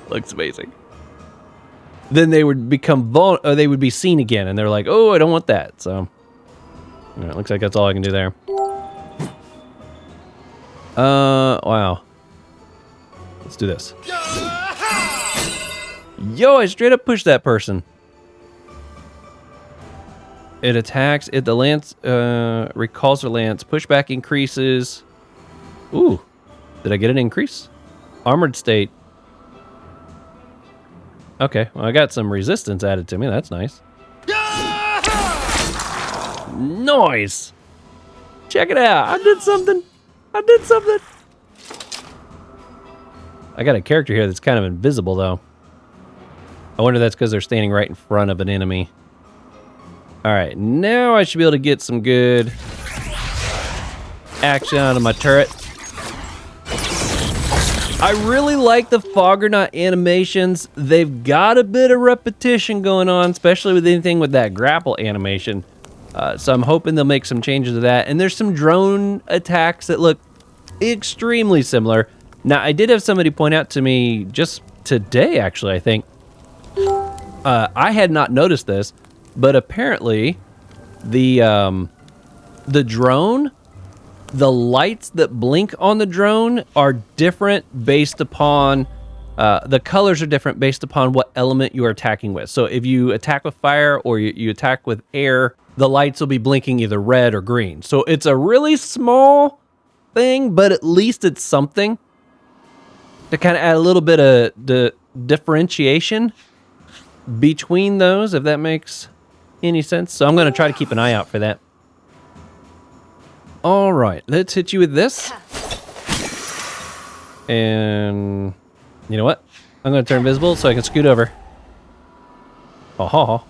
looks amazing. Then they would become they would be seen again, and they're like, "Oh, I don't want that." So, it looks like that's all I can do there. Wow. Let's do this. Yo, I straight up pushed that person. It attacks. The lance recalls their lance. Pushback increases. Ooh, did I get an increase? Armored state. Okay, well, I got some resistance added to me. That's nice. Nice! Check it out. I did something. I did something. I got a character here that's kind of invisible, though. I wonder if that's because they're standing right in front of an enemy. All right, now I should be able to get some good action out of my turret. I really like the Foggernaut animations. They've got a bit of repetition going on, especially with anything with that grapple animation. So I'm hoping they'll make some changes to that. And there's some drone attacks that look extremely similar. Now, I did have somebody point out to me just today, actually, I think. I had not noticed this, but apparently the drone, the lights that blink on the drone are different based upon, the colors are different based upon what element you are attacking with. So if you attack with fire or you attack with air, the lights will be blinking either red or green. So it's a really small thing, but at least it's something to kind of add a little bit of the differentiation between those, if that makes any sense. So I'm going to try to keep an eye out for that. All right, let's hit you with this. And you know what? I'm going to turn invisible so I can scoot over. Oh.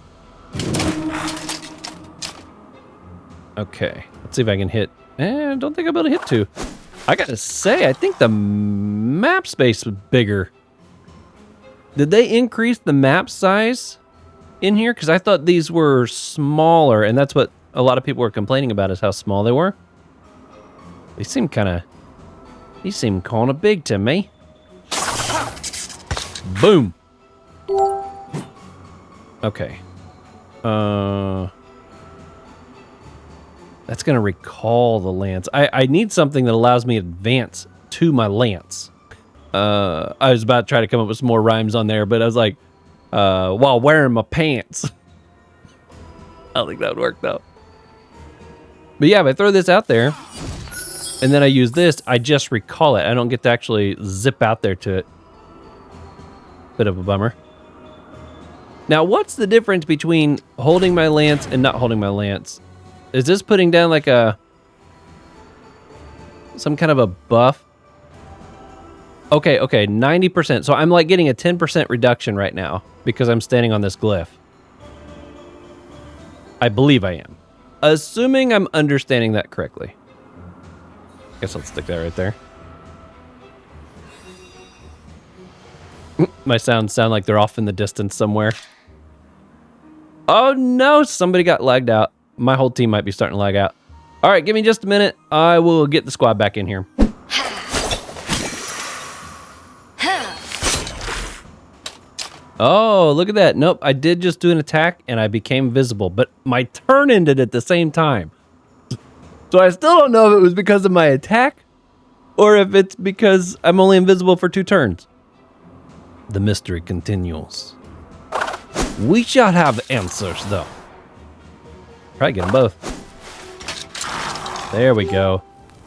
Okay, let's see if I can hit. I don't think I'll be able to hit two. I got to say, I think the map space was bigger. Did they increase the map size in here? Because I thought these were smaller, and that's what a lot of people were complaining about, is how small they were. They seem kind of... These seem kind of big to me. Boom. Okay. That's going to recall the lance. I need something that allows me to advance to my lance. I was about to try to come up with some more rhymes on there, but I was like, while wearing my pants. I don't think that would work though. But yeah, if I throw this out there and then I use this, I just recall it. I don't get to actually zip out there to it. Bit of a bummer. Now, what's the difference between holding my lance and not holding my lance? Is this putting down like some kind of a buff? Okay, 90%. So I'm like getting a 10% reduction right now because I'm standing on this glyph. I believe I am. Assuming I'm understanding that correctly. Guess I'll stick that right there. My sounds sound like they're off in the distance somewhere. Oh no, somebody got lagged out. My whole team might be starting to lag out. All right, give me just a minute. I will get the squad back in here. Oh, look at that. Nope, I did just do an attack and I became visible, but my turn ended at the same time. So I still don't know if it was because of my attack or if it's because I'm only invisible for 2 turns. The mystery continues. We shall have answers, though. Probably get them both. There we go.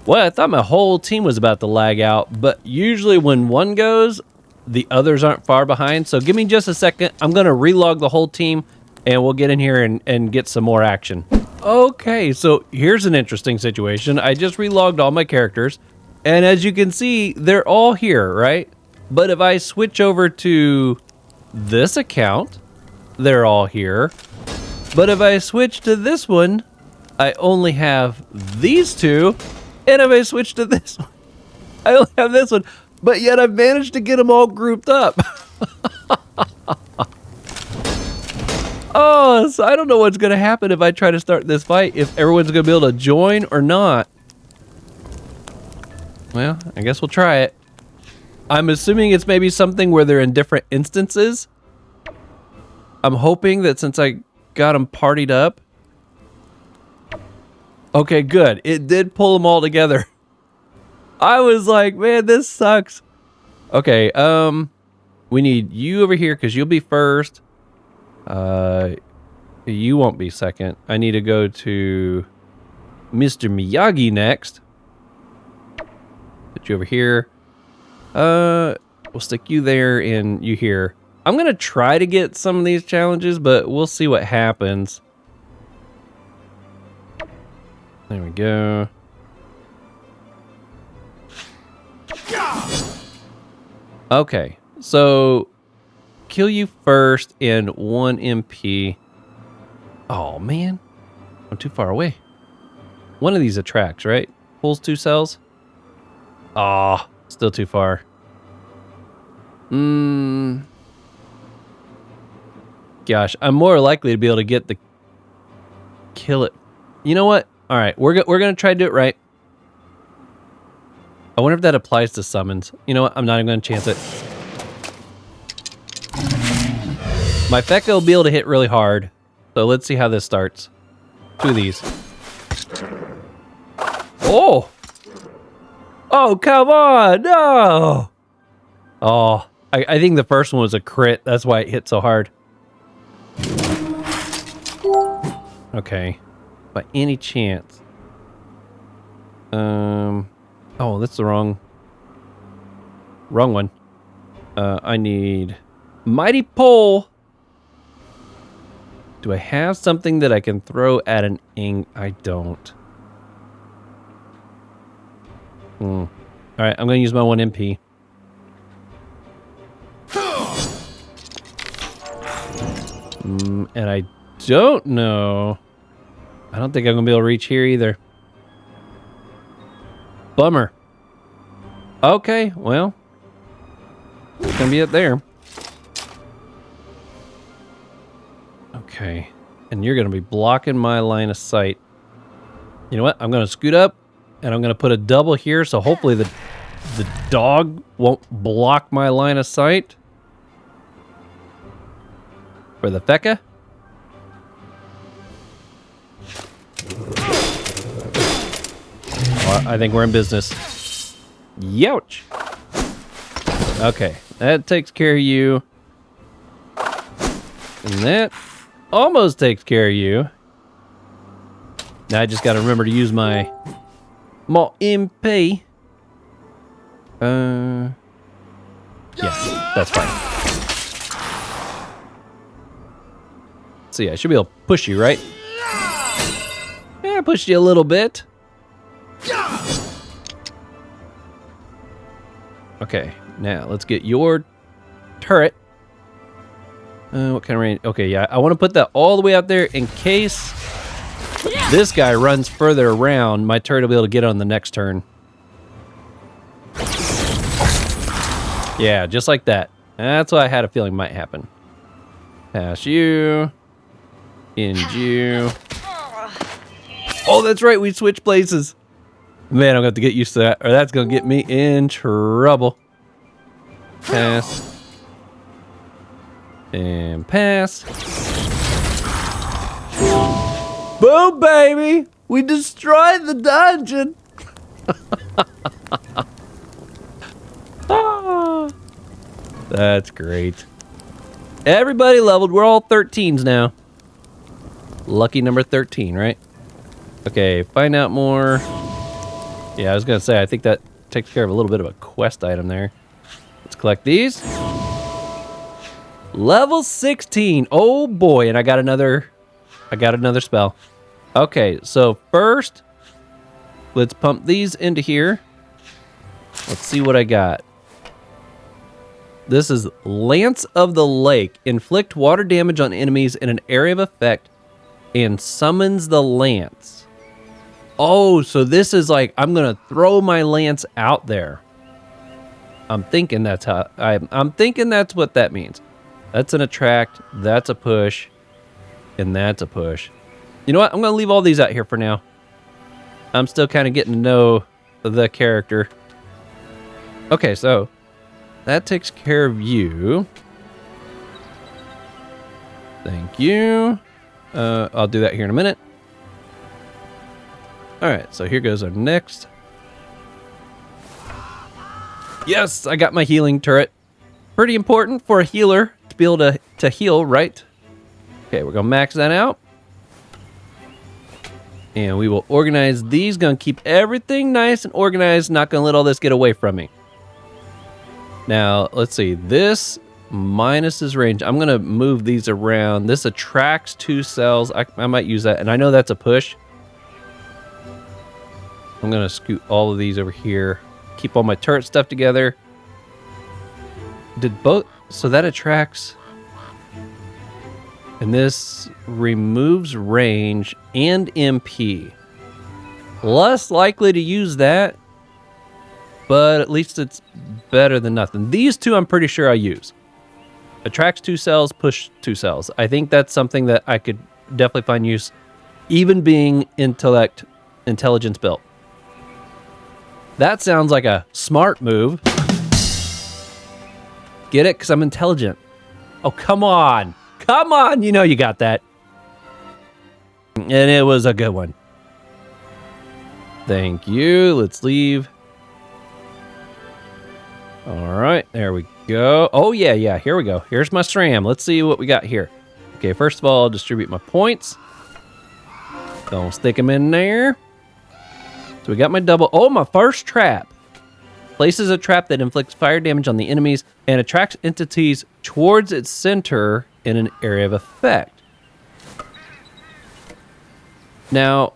Well, I thought my whole team was about to lag out, but usually when one goes, the others aren't far behind. So give me just a second. I'm going to relog the whole team, and we'll get in here and get some more action. Okay, so here's an interesting situation. I just relogged all my characters, and as you can see, they're all here, right? But if I switch over to this account, they're all here. But if I switch to this one, I only have these 2. And if I switch to this one, I only have this one. But yet I've managed to get them all grouped up. Oh, so I don't know what's going to happen if I try to start this fight, if everyone's going to be able to join or not. Well, I guess we'll try it. I'm assuming it's maybe something where they're in different instances. I'm hoping that since I got them partied up. Okay, good. It did pull them all together. I was like, man, this sucks. Okay, we need you over here because you'll be first. You won't be second. I need to go to Mr. Miyagi next. Put you over here. We'll stick you there and you here. I'm gonna try to get some of these challenges, but we'll see what happens. There we go. Okay, so kill you first and 1 MP. Oh man, I'm too far away. One of these attracts, right? Pulls 2 cells. Ah, oh, still too far. Gosh, I'm more likely to be able to get the kill it. You know what? All right, we're gonna try to do it right. I wonder if that applies to summons. You know what? I'm not even gonna chance it. My Fekka will be able to hit really hard. So let's see how this starts. 2 of these. Oh! Oh, come on! No! Oh, I think the first one was a crit. That's why it hit so hard. Okay. By any chance. Oh, that's the wrong one. I need Mighty Pole. Do I have something that I can throw at an ing? I don't. All right, I'm going to use my 1 MP. And I don't know. I don't think I'm going to be able to reach here either. Bummer. Okay, well. It's going to be up there. Okay. And you're going to be blocking my line of sight. You know what? I'm going to scoot up. And I'm going to put a double here. So hopefully the dog won't block my line of sight. For the Fekka. Oh, I think we're in business. Youch. Okay, that takes care of you. And that almost takes care of you. Now I just got to remember to use my MP. Yeah, that's fine. So yeah, I should be able to push you, right? Yeah, I pushed you a little bit. Okay, now let's get your turret. What kind of range? Okay, yeah, I want to put that all the way out there in case this guy runs further around. My turret will be able to get on the next turn. Yeah, just like that. That's what I had a feeling might happen. Pass you. End you. Oh, that's right, we switched places. Man, I'm gonna have to get used to that, or that's gonna get me in trouble. Pass. And pass. Boom, baby! We destroyed the dungeon! That's great. Everybody leveled. We're all 13s now. Lucky number 13, right? Okay, find out more. Yeah, I was gonna say, I think that takes care of a little bit of a quest item there. Let's collect these. Level 16. Oh boy, and I got another spell. Okay, so first, let's pump these into here. Let's see what I got. This is Lance of the Lake. Inflict water damage on enemies in an area of effect and summons the lance. Oh, so this is like, I'm gonna throw my lance out there. I'm thinking that's how, I'm thinking that's what that means. That's an attract, that's a push, and that's a push. You know what? I'm gonna leave all these out here for now. I'm still kind of getting to know the character. Okay, so that takes care of you. Thank you. I'll do that here in a minute. All right, so here goes our next. Yes, I got my healing turret. Pretty important for a healer to be able to heal, right? Okay, we're gonna max that out. And we will organize these. Gonna keep everything nice and organized. Not gonna let all this get away from me. Now, let's see. This minus his range. I'm gonna move these around. This attracts 2 cells. I might use that. And I know that's a push. I'm gonna scoot all of these over here. Keep all my turret stuff together. Did both, so that attracts. And this removes range and MP. Less likely to use that, but at least it's better than nothing. These two I'm pretty sure I use. Attracts 2 cells, push 2 cells. I think that's something that I could definitely find use, even being intelligence built. That sounds like a smart move. Get it? Because I'm intelligent. Oh, come on. Come on, you know you got that. And it was a good one. Thank you. Let's leave. All right, there we go. Oh, yeah, here we go. Here's my SRAM. Let's see what we got here. Okay, first of all, I'll distribute my points. Don't stick them in there. So we got my double. Oh, my first trap. Places a trap that inflicts fire damage on the enemies and attracts entities towards its center in an area of effect. Now,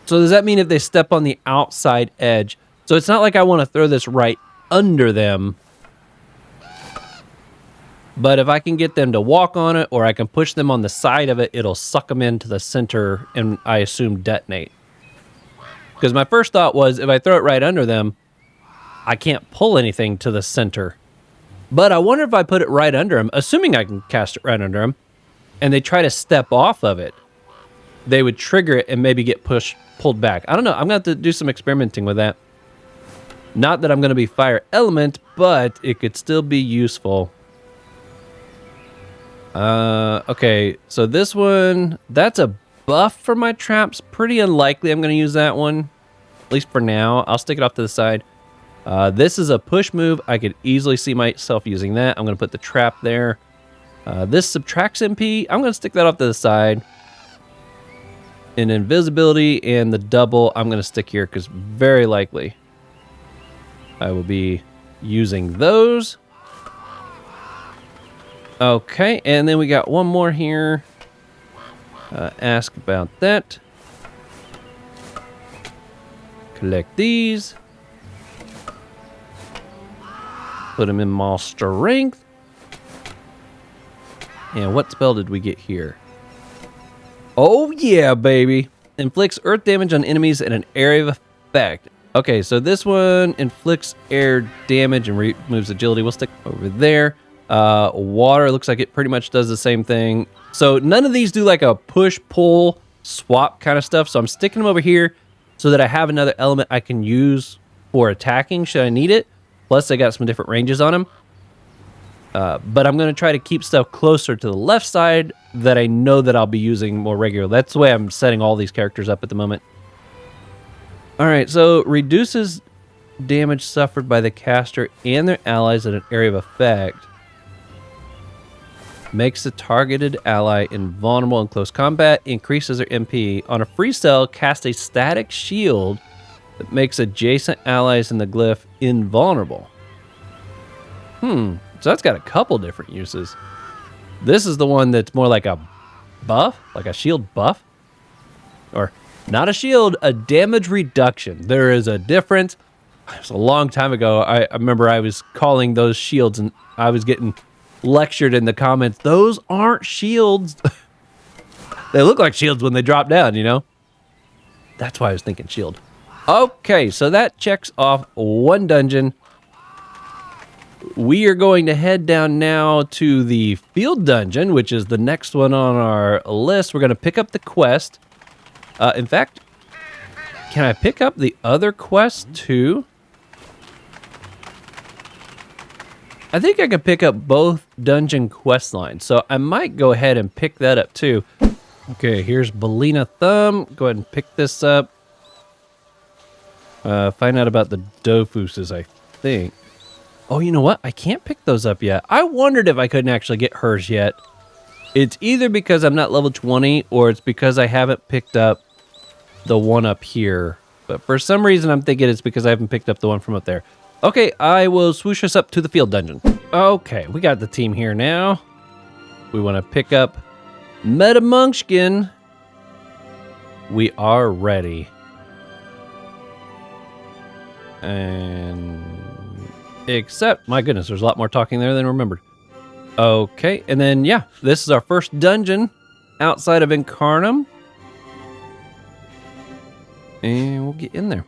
so does that mean if they step on the outside edge? So it's not like I want to throw this right under them. But if I can get them to walk on it or I can push them on the side of it, it'll suck them into the center and I assume detonate. Because my first thought was if I throw it right under them, I can't pull anything to the center. But I wonder if I put it right under them, assuming I can cast it right under them, and they try to step off of it, they would trigger it and maybe get pulled back. I don't know. I'm going to have to do some experimenting with that. Not that I'm going to be fire element, but it could still be useful. Okay, so this one, that's a buff for my traps. Pretty unlikely I'm going to use that one, at least for now. I'll stick it off to the side. This is a push move. I could easily see myself using that. I'm going to put the trap there. This subtracts MP. I'm going to stick that off to the side. And invisibility and the double, I'm going to stick here because very likely I will be using those. Okay, and then we got one more here. Ask about that. Collect these. Put them in Maul Strength. And what spell did we get here? Oh yeah, baby. Inflicts earth damage on enemies in an area of effect. Okay, so this one inflicts air damage and removes agility. We'll stick over there. Water looks like it pretty much does the same thing. So none of these do like a push, pull, swap kind of stuff. So I'm sticking them over here so that I have another element I can use for attacking should I need it. Plus I got some different ranges on them. But I'm going to try to keep stuff closer to the left side that I know that I'll be using more regularly. That's the way I'm setting all these characters up at the moment. All right, so reduces damage suffered by the caster and their allies in an area of effect. Makes the targeted ally invulnerable in close combat. Increases their MP. On a free cell, cast a static shield that makes adjacent allies in the glyph invulnerable. So that's got a couple different uses. This is the one that's more like a buff, like a shield buff. Or not a shield, a damage reduction. There is a difference. It was a long time ago. I remember I was calling those shields and I was getting lectured in the comments. Those aren't shields. They look like shields when they drop down, you know? That's why I was thinking shield. Okay, so that checks off one dungeon. We are going to head down now to the field dungeon, which is the next one on our list. We're going to pick up the quest. In fact, can I pick up the other quest too? I think I can pick up both dungeon quest lines, so I might go ahead and pick that up too. Okay, here's Belina Thumb. Go ahead and pick this up. Find out about the Dofuses, I think. Oh, you know what? I can't pick those up yet. I wondered if I couldn't actually get hers yet. It's either because I'm not level 20 or it's because I haven't picked up the one up here. But for some reason, I'm thinking it's because I haven't picked up the one from up there. Okay, I will swoosh us up to the field dungeon. Okay, we got the team here now. We want to pick up Meta Munchkin. We are ready. And except, my goodness, there's a lot more talking there than I remembered. Okay, and then, yeah, this is our first dungeon outside of Incarnum. And we'll get in there.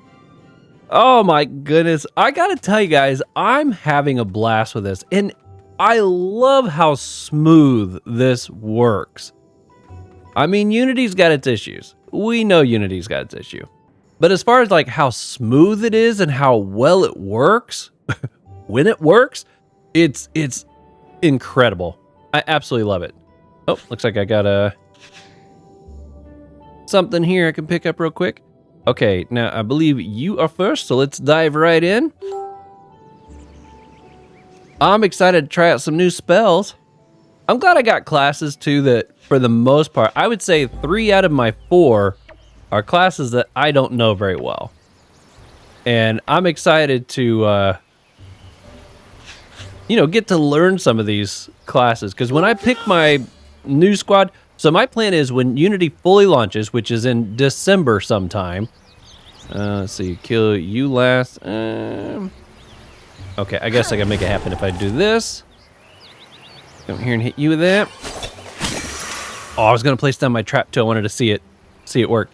Oh my goodness, I gotta tell you guys, I'm having a blast with this. And I love how smooth this works. I mean, Unity's got its issues. We know Unity's got its issue. But as far as like how smooth it is and how well it works, when it works, it's incredible. I absolutely love it. Oh, looks like I got something here I can pick up real quick. Okay, now I believe you are first, so let's dive right in. I'm excited to try out some new spells. I'm glad I got classes too that, for the most part, I would say 3 out of my 4 are classes that I don't know very well. And I'm excited to, get to learn some of these classes. Because when I pick my new squad, so my plan is when Unity fully launches, which is in December sometime. Let's see, kill you last. Okay, I guess I can make it happen if I do this. Come here and hit you with that. Oh, I was gonna place down my trap too. I wanted to see it work.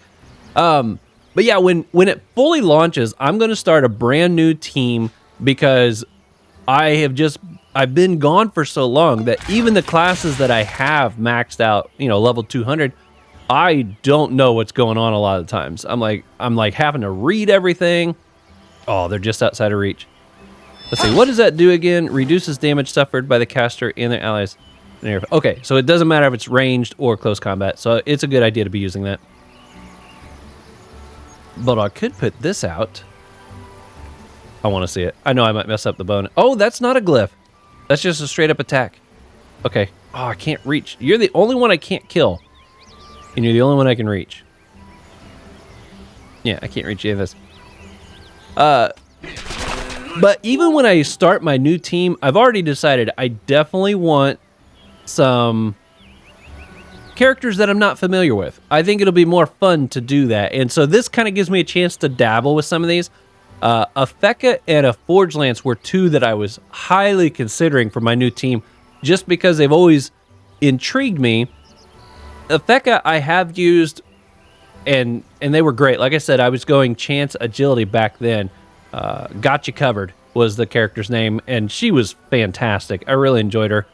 But yeah, when it fully launches, I'm gonna start a brand new team because I've been gone for so long that even the classes that I have maxed out, level 200, I don't know what's going on a lot of the times. I'm like having to read everything. Oh, they're just outside of reach. Let's see, what does that do again? Reduces damage suffered by the caster and their allies. Okay, so it doesn't matter if it's ranged or close combat, so it's a good idea to be using that. But I could put this out. I want to see it. I know I might mess up the bone. Oh, that's not a glyph. That's just a straight up attack. Okay. Oh, I can't reach. You're the only one I can't kill. And you're the only one I can reach. Yeah, I can't reach any of this. But even when I start my new team, I've already decided I definitely want some characters that I'm not familiar with. I think it'll be more fun to do that. And so this kind of gives me a chance to dabble with some of these. A Feka and a Forge Lance were two that I was highly considering for my new team just because they've always intrigued me. A Feka I have used and they were great. Like I said, I was going Chance Agility back then. Got You Covered was the character's name, and she was fantastic. I really enjoyed her.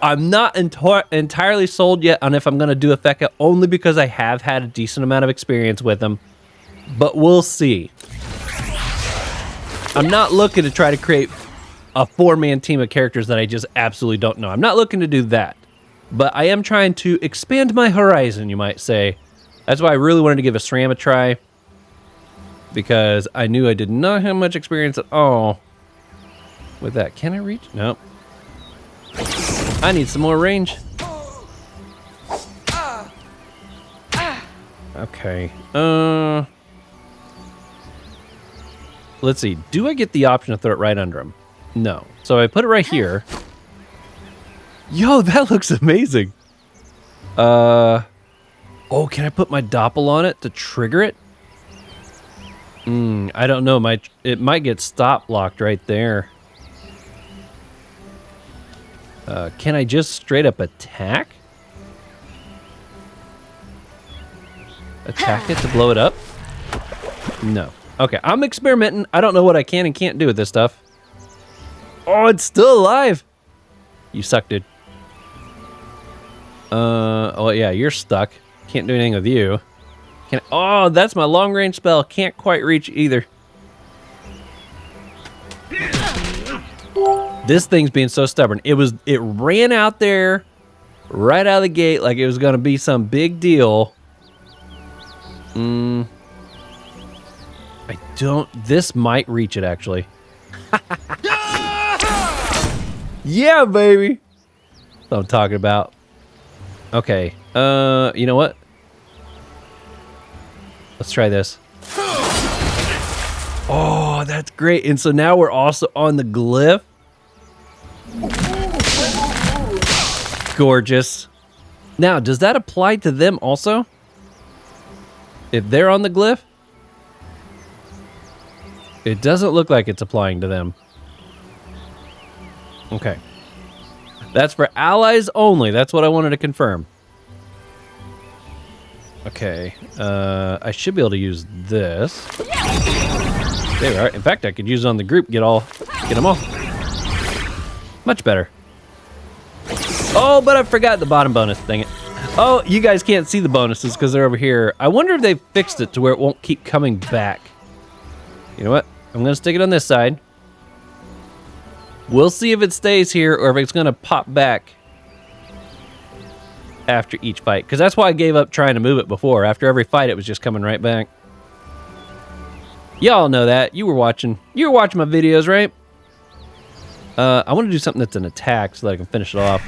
I'm not entirely sold yet on if I'm going to do a Feka, only because I have had a decent amount of experience with them, but we'll see. I'm not looking to try to create a 4-man team of characters that I just absolutely don't know. I'm not looking to do that, but I am trying to expand my horizon, you might say. That's why I really wanted to give a SRAM a try, because I knew I did not have much experience at all with that. Can I reach? Nope. I need some more range. Okay. Let's see. Do I get the option to throw it right under him? No. So I put it right here. Yo, that looks amazing. Oh, can I put my doppel on it to trigger it? I don't know. It might get stop locked right there. Can I just straight up attack? Attack it to blow it up? No. Okay, I'm experimenting. I don't know what I can and can't do with this stuff. Oh, it's still alive. You suck, dude. Oh yeah, you're stuck. Can't do anything with you. Oh, that's my long range spell. Can't quite reach either. This thing's being so stubborn. It ran out there right out of the gate like it was gonna be some big deal. This might reach it actually. Yeah, baby. That's what I'm talking about. Okay. You know what? Let's try this. Oh, that's great. And so now we're also on the glyph. Gorgeous. Now, does that apply to them also? If they're on the glyph? It doesn't look like it's applying to them. Okay. That's for allies only. That's what I wanted to confirm. Okay. I should be able to use this. There we are. In fact, I could use it on the group. Get them all. Much better. Oh, but I forgot the bottom bonus. Dang it. Oh, you guys can't see the bonuses because they're over here. I wonder if they fixed it to where it won't keep coming back. You know what? I'm going to stick it on this side. We'll see if it stays here or if it's going to pop back after each fight. Because that's why I gave up trying to move it before. After every fight, it was just coming right back. Y'all know that. You were watching my videos, right? I want to do something that's an attack so that I can finish it off.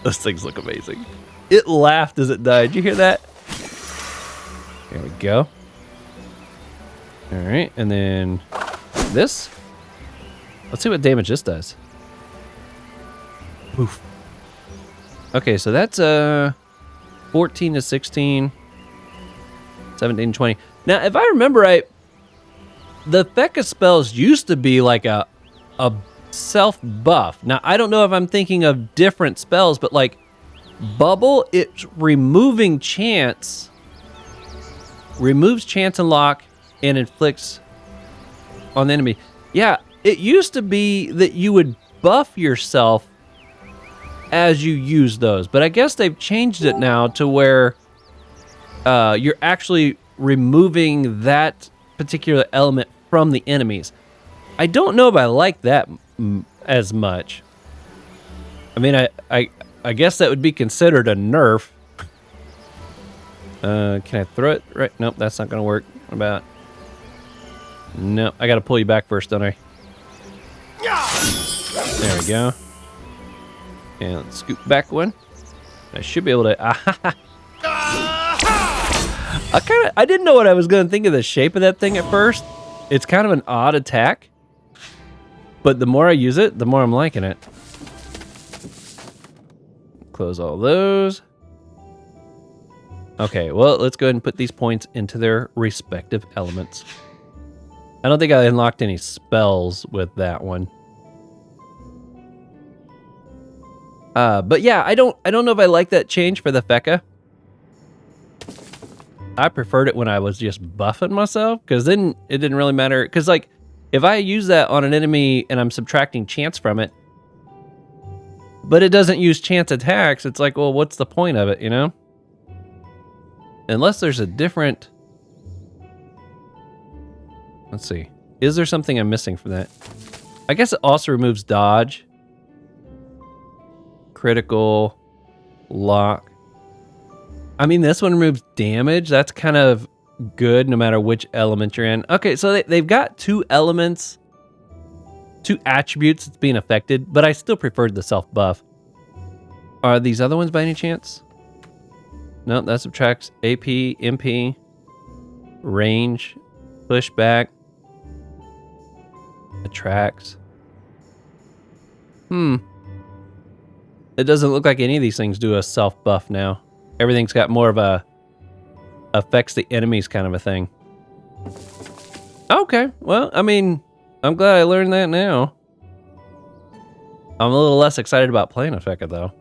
Those things look amazing. It laughed as it died. Did you hear that? There we go. All right, and then this. Let's see what damage this does. Oof. Okay, so that's 14 to 16, 17 to 20. Now, if I remember right, the Feka spells used to be like a self buff. Now, I don't know if I'm thinking of different spells, but like Bubble, it's removes chance and lock, and inflicts on the enemy. Yeah, it used to be that you would buff yourself as you use those, but I guess they've changed it now to where you're actually removing that particular element from the enemies. I don't know if I like that as much. I mean, I guess that would be considered a nerf. Can I throw it right? Nope, that's not going to work. What about? No, I gotta pull you back first, don't I? There we go. And let's scoop back one. I should be able to. I didn't know what I was gonna think of the shape of that thing at first. It's kind of an odd attack, but the more I use it, the more I'm liking it. Close all those. Okay, well, let's go ahead and put these points into their respective elements. I don't think I unlocked any spells with that one. But yeah, I don't know if I like that change for the Feka. I preferred it when I was just buffing myself, because then it didn't really matter. Because like, if I use that on an enemy and I'm subtracting chance from it, but it doesn't use chance attacks, it's like, well, what's the point of it, you know? Unless there's a different... Let's see. Is there something I'm missing from that? I guess it also removes dodge. Critical. Lock. I mean, this one removes damage. That's kind of good no matter which element you're in. Okay, so they've got two elements, two attributes that's being affected, but I still preferred the self buff. Are these other ones by any chance? No, that subtracts AP, MP, range, pushback, attracts. It doesn't look like any of these things do a self buff now. Everything's got more of a affects the enemies kind of a thing. Okay, well, I mean, I'm glad I learned that now. I'm a little less excited about playing Feka though.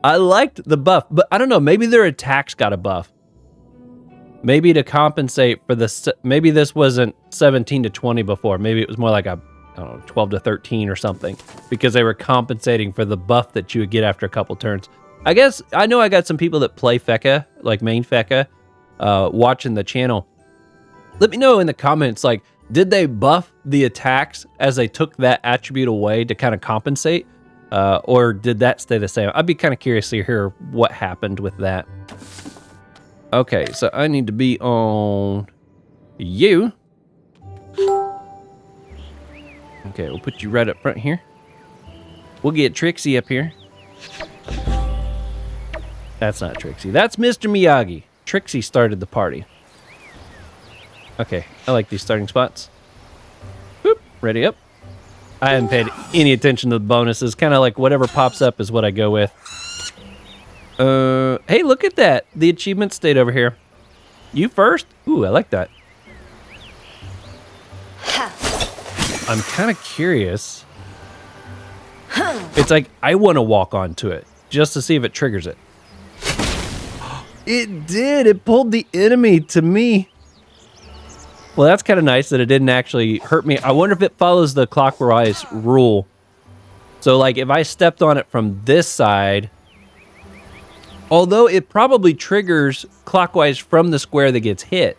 I liked the buff, but I don't know, maybe their attacks got a buff. Maybe to compensate for the, maybe this wasn't 17 to 20 before. Maybe it was more like a, I don't know, 12 to 13 or something, because they were compensating for the buff that you would get after a couple turns. I guess, I know I got some people that play Feka, like main Feka, watching the channel. Let me know in the comments, like, did they buff the attacks as they took that attribute away to kind of compensate? Or did that stay the same? I'd be kind of curious to hear what happened with that. Okay, so I need to be on you. Okay, we'll put you right up front here. We'll get Trixie up here. That's not Trixie. That's Mr. Miyagi. Trixie started the party. Okay, I like these starting spots. Boop, ready up. I haven't paid any attention to the bonuses. Kind of like whatever pops up is what I go with. Hey, look at that. The achievement stayed over here. You first? Ooh, I like that. I'm kind of curious. It's like I want to walk onto it just to see if it triggers it. It did. It pulled the enemy to me. Well, that's kind of nice that it didn't actually hurt me. I wonder if it follows the clockwise rule. So, like, if I stepped on it from this side, although it probably triggers clockwise from the square that gets hit,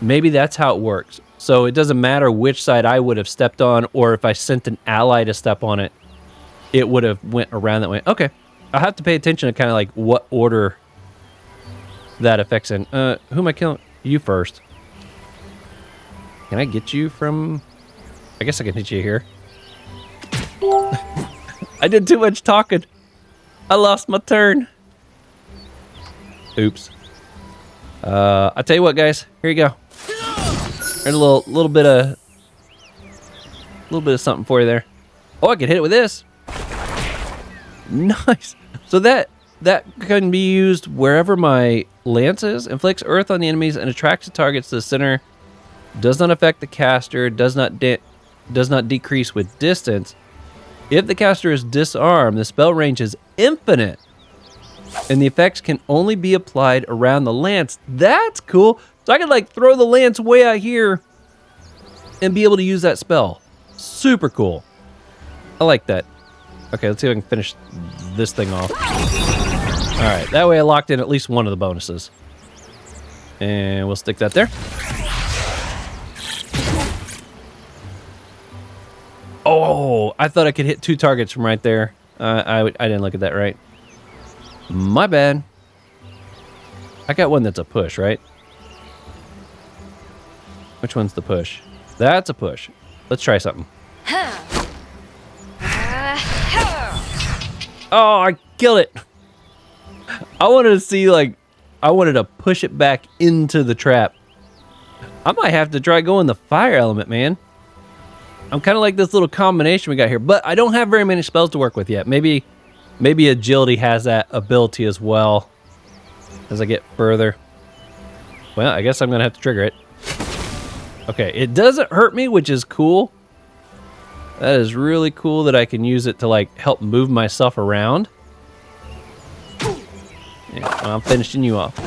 maybe that's how it works. So it doesn't matter which side I would have stepped on, or if I sent an ally to step on it, it would have went around that way. Okay. I'll have to pay attention to kind of like what order that affects in. Who am I killing? You first. Can I get you from... I guess I can hit you here. I did too much talking. I lost my turn. Oops. I'll tell you what, guys. Here you go. There's a little bit of something for you there. Oh, I can hit it with this. Nice. So that can be used wherever my lance is. Inflicts earth on the enemies and attracts the targets to the center. Does not affect the caster. Does not decrease with distance. If the caster is disarmed, the spell range is infinite, and the effects can only be applied around the lance. That's cool. So I could like throw the lance way out here and be able to use that spell. Super cool. I like that. Okay, let's see if I can finish this thing off. All right, that way I locked in at least one of the bonuses. And we'll stick that there. Oh, I thought I could hit 2 targets from right there. I didn't look at that right. My bad. I got one that's a push, right? Which one's the push? That's a push. Let's try something. Oh, I killed it. I wanted to see, like, I wanted to push it back into the trap. I might have to try going the fire element, man. I'm kind of like this little combination we got here, but I don't have very many spells to work with yet. Maybe agility has that ability as well as I get further. Well, I guess I'm going to have to trigger it. Okay, it doesn't hurt me, which is cool. That is really cool that I can use it to, like, help move myself around. Yeah, I'm finishing you off.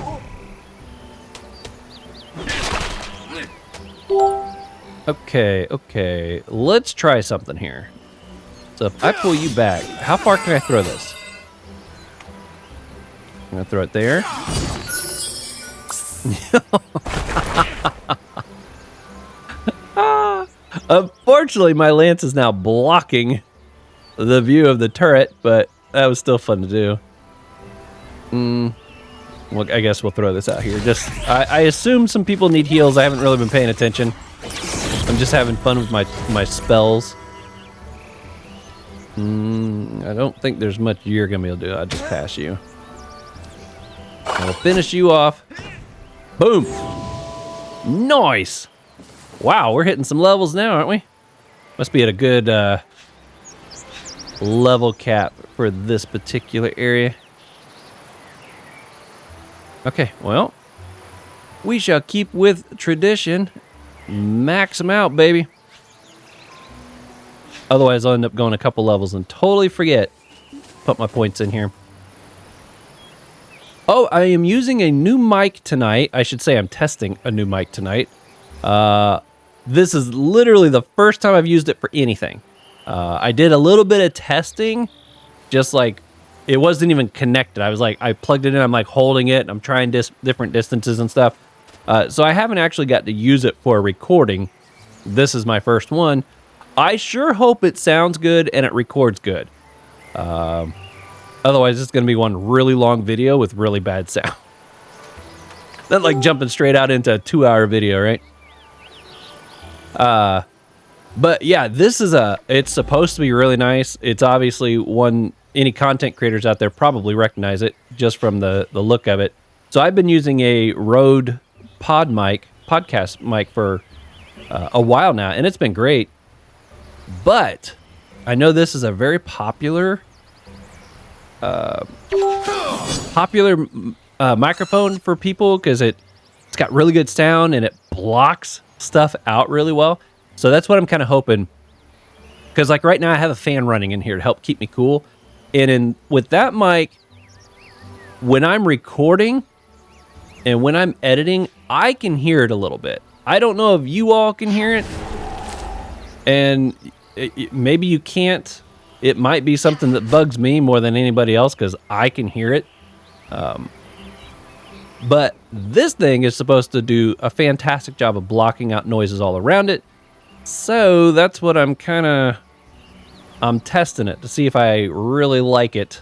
Okay. Let's try something here. So if I pull you back, how far can I throw this? I'm gonna throw it there. Unfortunately, my lance is now blocking the view of the turret, but that was still fun to do. Well, I guess we'll throw this out here. I assume some people need heals. I haven't really been paying attention. I'm just having fun with my spells. I don't think there's much you're gonna be able to do. I'll just pass you. I'll finish you off. Boom. Nice. Wow, we're hitting some levels now, aren't we? Must be at a good level cap for this particular area. Okay, well, we shall keep with tradition. Max them out, baby. Otherwise, I'll end up going a couple levels and totally forget. Put my points in here. Oh, I am using a new mic tonight. I should say I'm testing a new mic tonight. This is literally the first time I've used it for anything. I did a little bit of testing, just like it wasn't even connected. I was like, I plugged it in, I'm like holding it, and I'm trying different distances and stuff. So I haven't actually got to use it for a recording. This is my first one. I sure hope it sounds good and it records good. Otherwise, it's going to be one really long video with really bad sound. Not like jumping straight out into a 2-hour video, right? But yeah, it's supposed to be really nice. It's obviously one, any content creators out there probably recognize it just from the look of it. So I've been using a Rode podcast mic for a while now, and it's been great. But I know this is a very popular microphone for people because it's got really good sound and it blocks stuff out really well. So that's what I'm kind of hoping. Because like right now I have a fan running in here to help keep me cool. And with that mic, when I'm recording and when I'm editing, I can hear it a little bit. I don't know if you all can hear it. And maybe you can't. It might be something that bugs me more than anybody else because I can hear it. But this thing is supposed to do a fantastic job of blocking out noises all around it. So that's what I'm testing it to see if I really like it.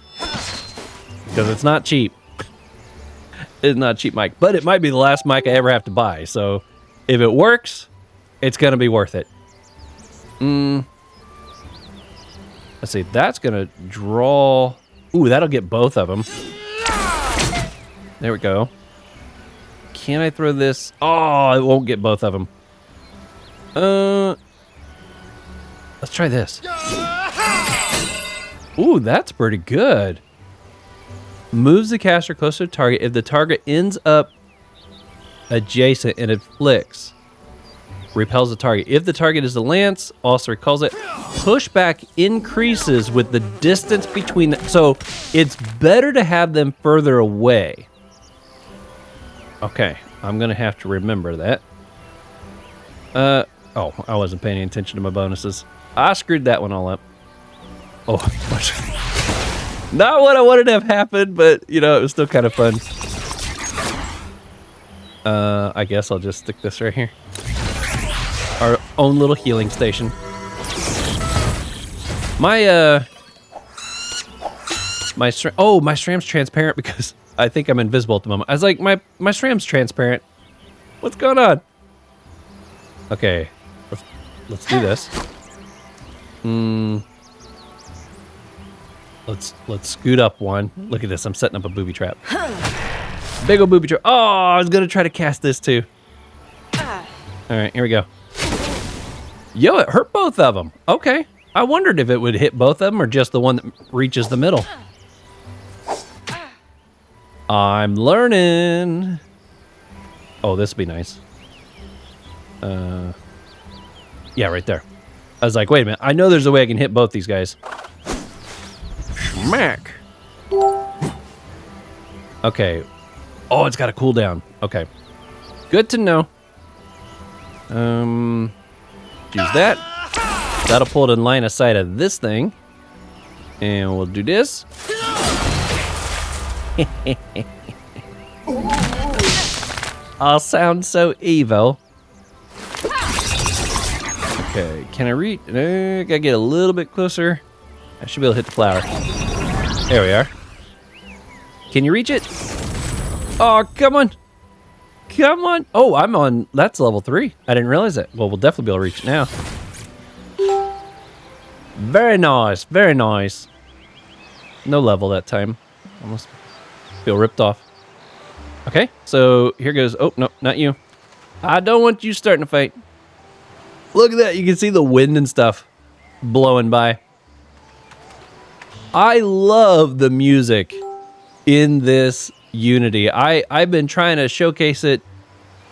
Because it's not cheap. It's not a cheap mic. But it might be the last mic I ever have to buy. So if it works, it's going to be worth it. Let's see. That's going to draw... Ooh, that'll get both of them. There we go. Can I throw this? Oh, it won't get both of them. Let's try this. Ooh, that's pretty good. Moves the caster closer to the target if the target ends up adjacent and it flicks. Repels the target. If the target is the lance, also recalls it. Pushback increases with the distance between them. So it's better to have them further away. Okay, I'm going to have to remember that. Oh, I wasn't paying any attention to my bonuses. I screwed that one all up. Oh, not what I wanted to have happen, but, you know, it was still kind of fun. I guess I'll just stick this right here. Our own little healing station. My SRAM's transparent because I think I'm invisible at the moment. I was like, my SRAM's transparent. What's going on? Okay, let's do this. Let's scoot up one. Look at this. I'm setting up a booby trap. Big old booby trap. Oh, I was gonna try to cast this too. All right, here we go. Yo, it hurt both of them. Okay, I wondered if it would hit both of them or just the one that reaches the middle. I'm learning. Oh, this would be nice. Yeah, right there. I was like, wait a minute. I know there's a way I can hit both these guys. Smack. Okay. Oh, it's got a cooldown. Okay. Good to know. Use that. That'll pull it in line of sight of this thing. And we'll do this. I'll sound so evil. Okay, can I reach? Gotta get a little bit closer. I should be able to hit the flower. There we are. Can you reach it? Oh, come on. Come on. Oh, I'm on, that's level 3. I didn't realize that. Well, we'll definitely be able to reach it now. Very nice, very nice. No level that time. Almost feel ripped off. Okay, so here goes. Oh, no, not you. I don't want you starting a fight. Look at that. You can see the wind and stuff blowing by. I love the music in this Unity. I've been trying to showcase it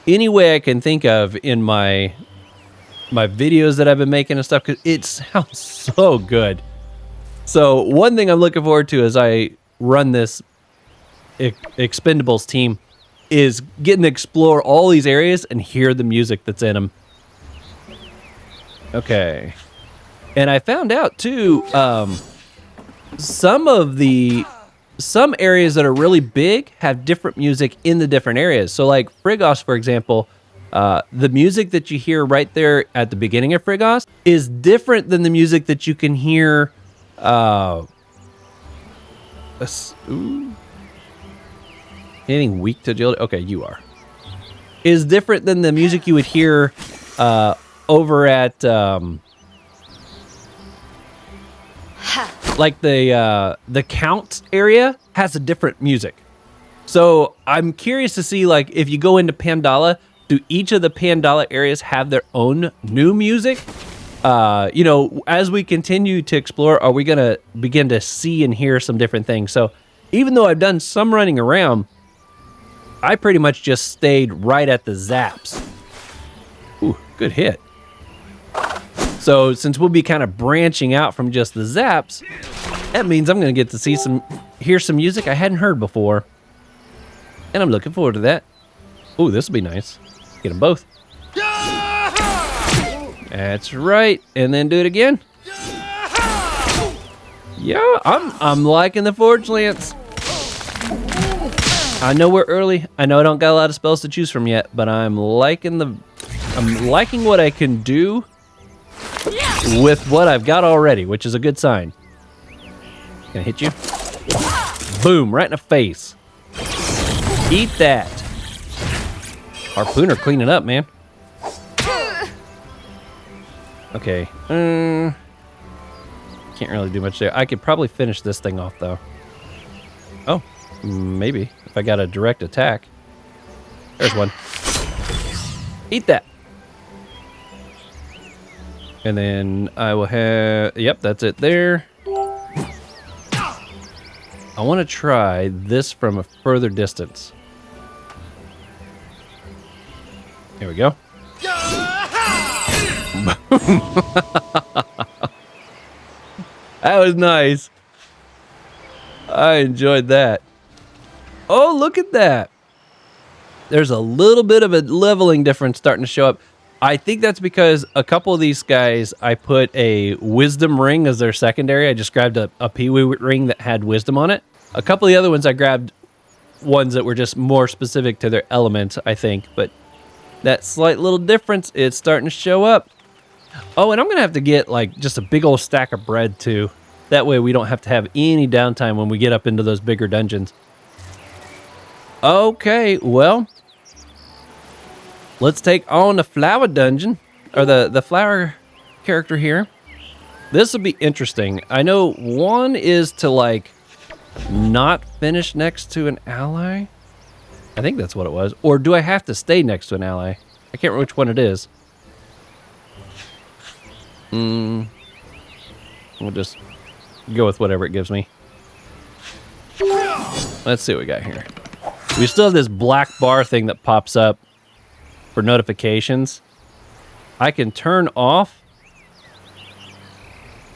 any way I can think of in my videos that I've been making and stuff, because it sounds so good. So one thing I'm looking forward to as I run this Expendables team is getting to explore all these areas and hear the music that's in them. Okay. And I found out too, some areas that are really big have different music in the different areas. So like Frigos, for example, the music that you hear right there at the beginning of Frigos is different than the music that you can hear. Anything weak to agility? Okay, you are. Is different than the music you would hear over at like the Count area has a different music. So I'm curious to see, like, if you go into Pandala, do each of the Pandala areas have their own new music? You know, as we continue to explore, are we gonna begin to see and hear some different things? So even though I've done some running around, I pretty much just stayed right at the zaps. Ooh, good hit. So since we'll be kind of branching out from just the zaps, that means I'm gonna get to hear some music I hadn't heard before. And I'm looking forward to that. Ooh, this will be nice. Get them both. That's right. And then do it again. Yeah, I'm liking the Forge Lance. I know we're early. I know I don't got a lot of spells to choose from yet, but I'm liking what I can do with what I've got already, which is a good sign. Can I hit you? Boom, right in the face. Eat that. Harpooner cleaning up, man. Okay. Can't really do much there. I could probably finish this thing off, though. Oh, maybe. If I got a direct attack. There's one. Eat that. And then I will have... Yep, that's it there. I want to try this from a further distance. Here we go. That was nice. I enjoyed that. Oh, look at that. There's a little bit of a leveling difference starting to show up. I think that's because a couple of these guys, I put a wisdom ring as their secondary. I just grabbed a peewee ring that had wisdom on it. A couple of the other ones, I grabbed ones that were just more specific to their element, I think. But that slight little difference is starting to show up. Oh, and I'm going to have to get like just a big old stack of bread too. That way we don't have to have any downtime when we get up into those bigger dungeons. Okay, well, let's take on the flower dungeon. or the flower character here. This will be interesting. I know one is to like not finish next to an ally. I think that's what it was. Or do I have to stay next to an ally? I can't remember which one it is. We'll just go with whatever it gives me. Let's see what we got here. We still have this black bar thing that pops up for notifications. I can turn off,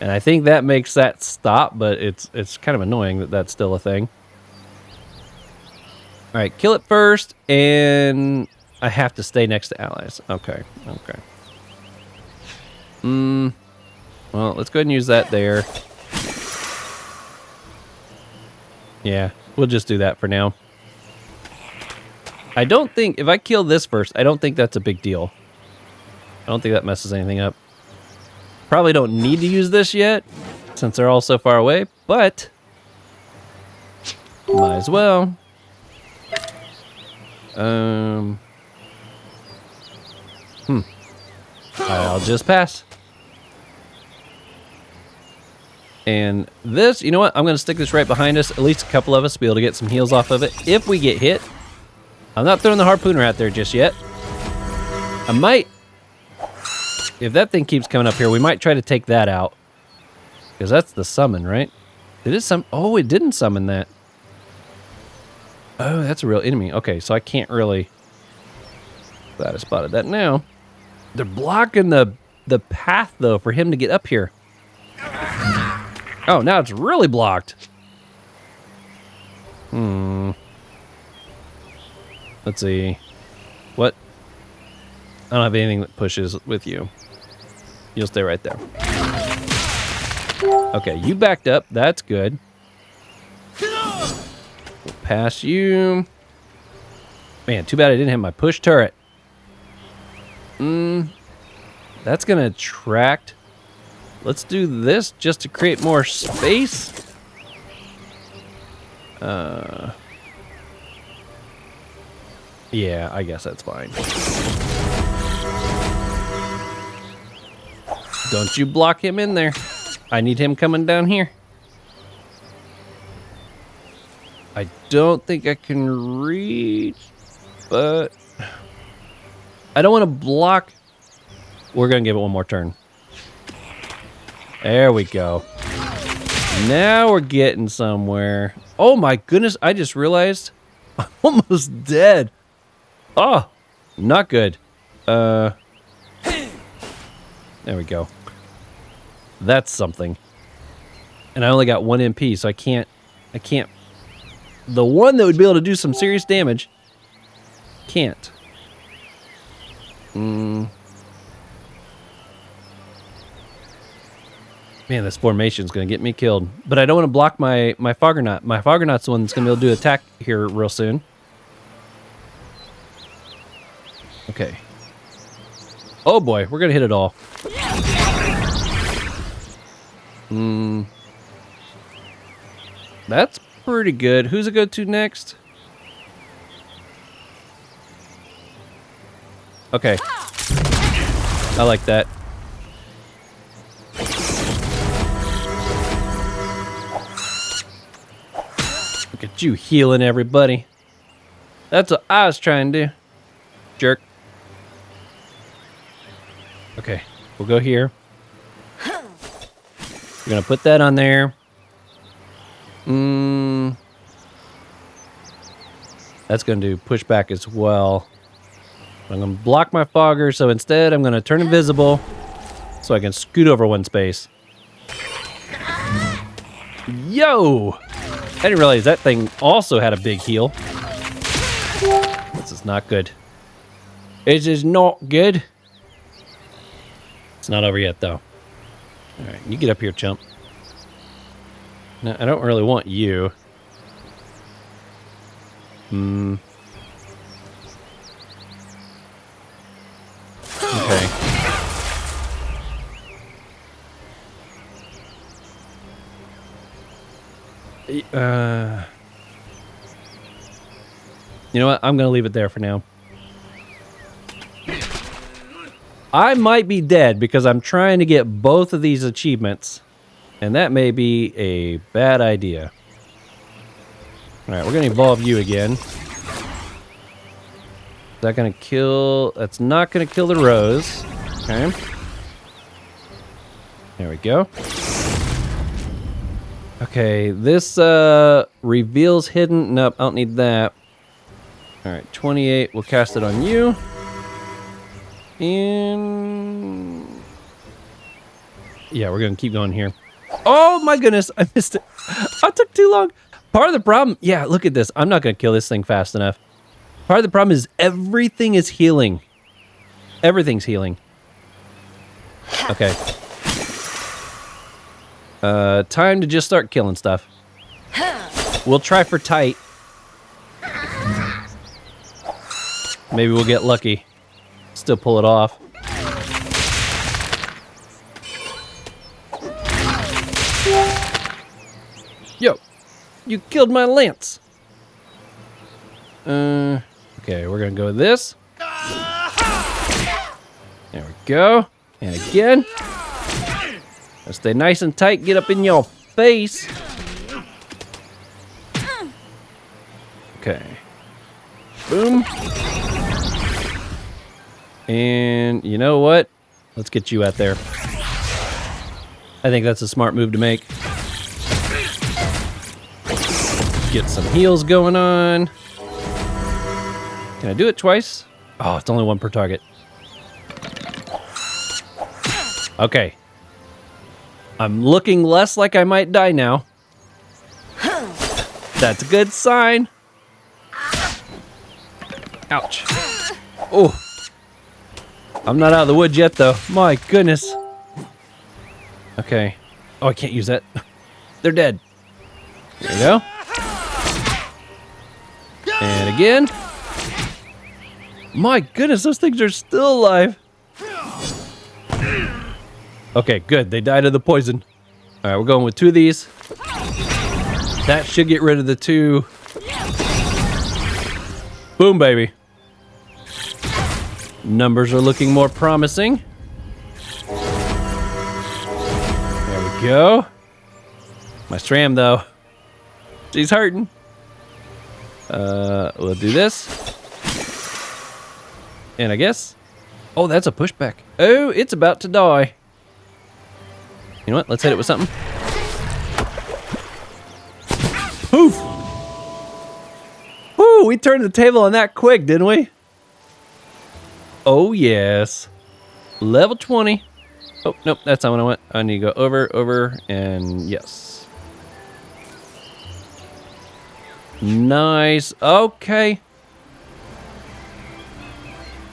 and I think that makes that stop, but it's kind of annoying that that's still a thing. All right, kill it first, and I have to stay next to allies. Okay. Well, let's go ahead and use that there. Yeah, we'll just do that for now. I don't think, if I kill this first, I don't think that's a big deal. I don't think that messes anything up. Probably don't need to use this yet, since they're all so far away, but might as well. I'll just pass. And this, you know what? I'm going to stick this right behind us. At least a couple of us will be able to get some heals off of it. If we get hit, I'm not throwing the harpooner out there just yet. I might, if that thing keeps coming up here, we might try to take that out. Because that's the summon, right? Did it summon? Oh, it didn't summon that. Oh, that's a real enemy. Okay, so I can't really... Glad I spotted that now. They're blocking the path, though, for him to get up here. Oh, now it's really blocked. Let's see. What? I don't have anything that pushes with you. You'll stay right there. Okay, you backed up. That's good. We'll pass you. Man, too bad I didn't have my push turret. That's gonna attract. Let's do this just to create more space. Yeah, I guess that's fine. Don't you block him in there. I need him coming down here. I don't think I can reach, but I don't want to block. We're going to give it one more turn. There we go. Now we're getting somewhere. Oh my goodness, I just realized I'm almost dead. Oh, not good. There we go. That's something. And I only got 1 MP, so I can't. The one that would be able to do some serious damage, can't. Man, this formation's gonna get me killed. But I don't want to block my Foggernaut. My Foggernaut's the one that's gonna be able to do attack here real soon. Okay. Oh boy, we're gonna hit it all. That's pretty good. Who's it go to next? Okay. I like that. Look at you healing everybody. That's what I was trying to do. Jerk. Okay, we'll go here. We're gonna put that on there. That's gonna do pushback as well. I'm gonna block my fogger, so instead I'm gonna turn invisible so I can scoot over one space. Yo! I didn't realize that thing also had a big heal. This is not good. This is not good. It's not over yet, though. All right, you get up here, chump. No, I don't really want you. Okay. You know what? I'm gonna leave it there for now. I might be dead because I'm trying to get both of these achievements. And that may be a bad idea. Alright, we're going to evolve you again. Is that going to kill... That's not going to kill the rose. Okay. There we go. Okay, this reveals hidden. Nope, I don't need that. Alright, 28. We'll cast it on you. And... yeah, we're going to keep going here. Oh my goodness, I missed it. I took too long. Part of the problem... yeah, look at this. I'm not going to kill this thing fast enough. Part of the problem is everything is healing. Everything's healing. Okay. Time to just start killing stuff. We'll try for tight. Maybe we'll get lucky. Still pull it off. Yo, you killed my lance. Okay, we're gonna go with this. There we go. And again. Stay nice and tight. Get up in your face. Okay. Boom. And you know what? Let's get you out there. I think that's a smart move to make. Get some heals going on. Can I do it twice? Oh, it's only one per target. Okay. I'm looking less like I might die now. That's a good sign. Ouch. Oh. I'm not out of the woods yet, though. My goodness. Okay. Oh, I can't use that. They're dead. There we go. And again. My goodness, those things are still alive. Okay, good. They died of the poison. All right, we're going with 2 of these. That should get rid of the 2. Boom, baby. Numbers are looking more promising. There we go. My Stram, though. She's hurting. We'll do this. And I guess... oh, that's a pushback. Oh, it's about to die. You know what? Let's hit it with something. Poof! Woo! We turned the table on that quick, didn't we? Oh, yes. Level 20. Oh, nope. That's not what I want. I need to go over, and yes. Nice. Okay.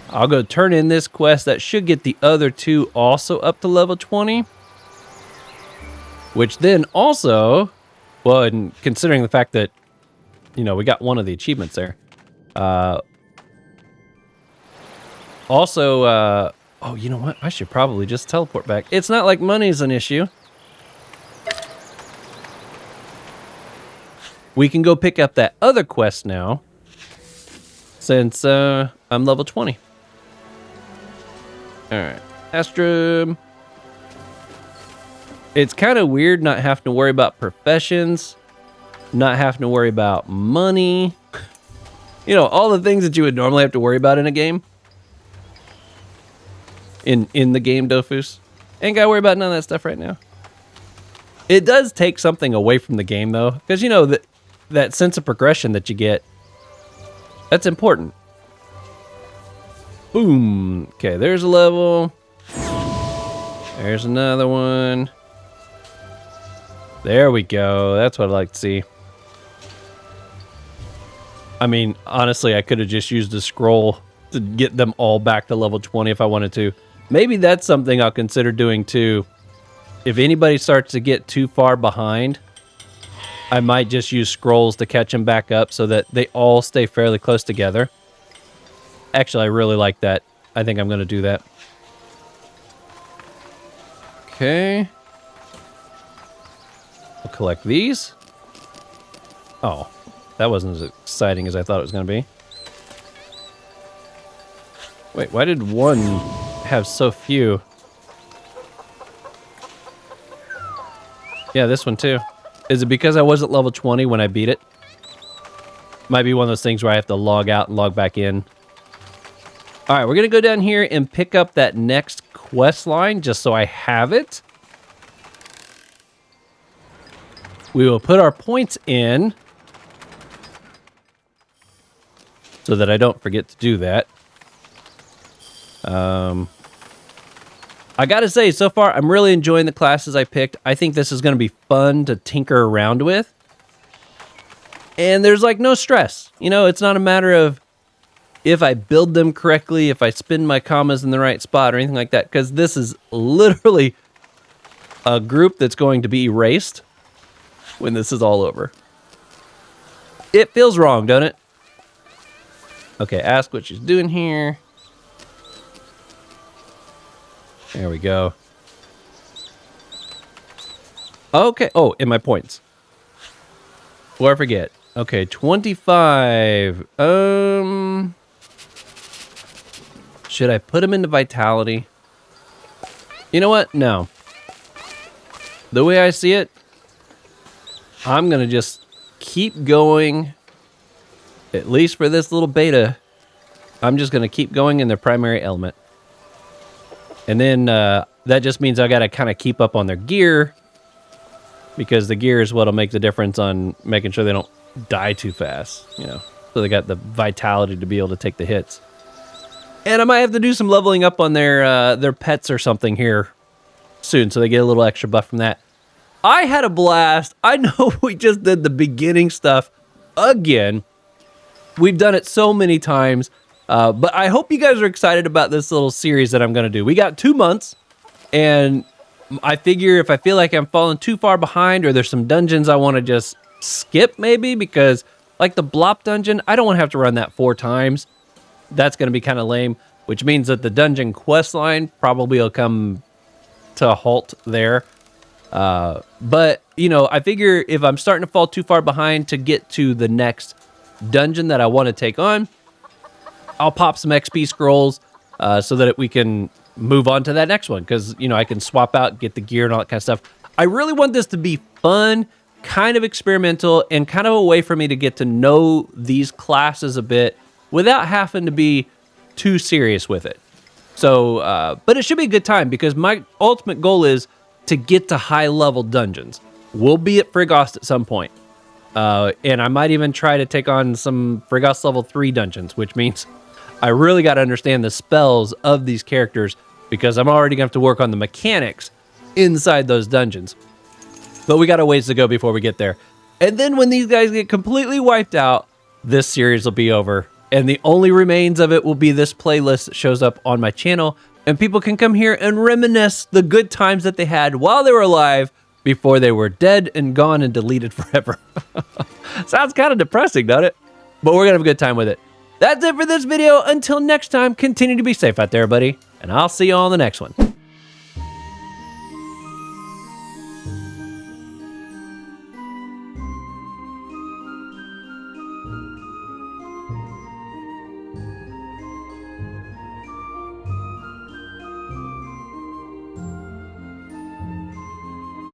I'll go turn in this quest. That should get the other 2 also up to level 20. Which then also, well, and considering the fact that, you know, we got one of the achievements there. Also, oh, you know what? I should probably just teleport back. It's not like money's an issue. We can go pick up that other quest now. Since I'm level 20. Alright. Astrum. It's kind of weird not having to worry about professions. Not having to worry about money. You know, all the things that you would normally have to worry about in a game. In the game, Dofus. Ain't gotta worry about none of that stuff right now. It does take something away from the game, though. Because, you know, that sense of progression that you get. That's important. Boom. Okay, there's a level. There's another one. There we go. That's what I like to see. I mean, honestly, I could have just used a scroll to get them all back to level 20 if I wanted to. Maybe that's something I'll consider doing too. If anybody starts to get too far behind, I might just use scrolls to catch them back up so that they all stay fairly close together. Actually, I really like that. I think I'm going to do that. Okay. We'll collect these. Oh, that wasn't as exciting as I thought it was going to be. Wait, why did one have so few. Yeah, this one too. Is it because I wasn't level 20 when I beat it? Might be one of those things where I have to log out and log back in. All right, we're going to go down here and pick up that next quest line just so I have it. We will put our points in so that I don't forget to do that. I gotta say, so far, I'm really enjoying the classes I picked. I think this is going to be fun to tinker around with. And there's like no stress. You know, it's not a matter of if I build them correctly, if I spin my commas in the right spot or anything like that. Because this is literally a group that's going to be erased when this is all over. It feels wrong, don't it? Okay, ask what she's doing here. There we go. Okay. Oh, and my points. Before I forget. Okay, 25. Should I put them into vitality? You know what? No. The way I see it, I'm going to just keep going. At least for this little beta, I'm just going to keep going in their primary element. And then that just means I got to kind of keep up on their gear, because the gear is what'll make the difference on making sure they don't die too fast, you know. So they got the vitality to be able to take the hits. And I might have to do some leveling up on their pets or something here soon, so they get a little extra buff from that. I had a blast. I know we just did the beginning stuff again. We've done it so many times. But I hope you guys are excited about this little series that I'm going to do. We got 2 months, and I figure if I feel like I'm falling too far behind or there's some dungeons I want to just skip maybe, because like the Blop dungeon, I don't want to have to run that 4 times. That's going to be kind of lame, which means that the dungeon quest line probably will come to a halt there. But, you know, I figure if I'm starting to fall too far behind to get to the next dungeon that I want to take on, I'll pop some XP scrolls so that we can move on to that next one. Because, you know, I can swap out, get the gear and all that kind of stuff. I really want this to be fun, kind of experimental, and kind of a way for me to get to know these classes a bit without having to be too serious with it. So, but it should be a good time, because my ultimate goal is to get to high-level dungeons. We'll be at Frigos at some point. And I might even try to take on some Frigos level 3 dungeons, which means I really got to understand the spells of these characters, because I'm already going to have to work on the mechanics inside those dungeons. But we got a ways to go before we get there. And then when these guys get completely wiped out, this series will be over. And the only remains of it will be this playlist that shows up on my channel. And people can come here and reminisce the good times that they had while they were alive before they were dead and gone and deleted forever. Sounds kind of depressing, doesn't it? But we're going to have a good time with it. That's it for this video. Until next time, continue to be safe out there, buddy. And I'll see you on the next one.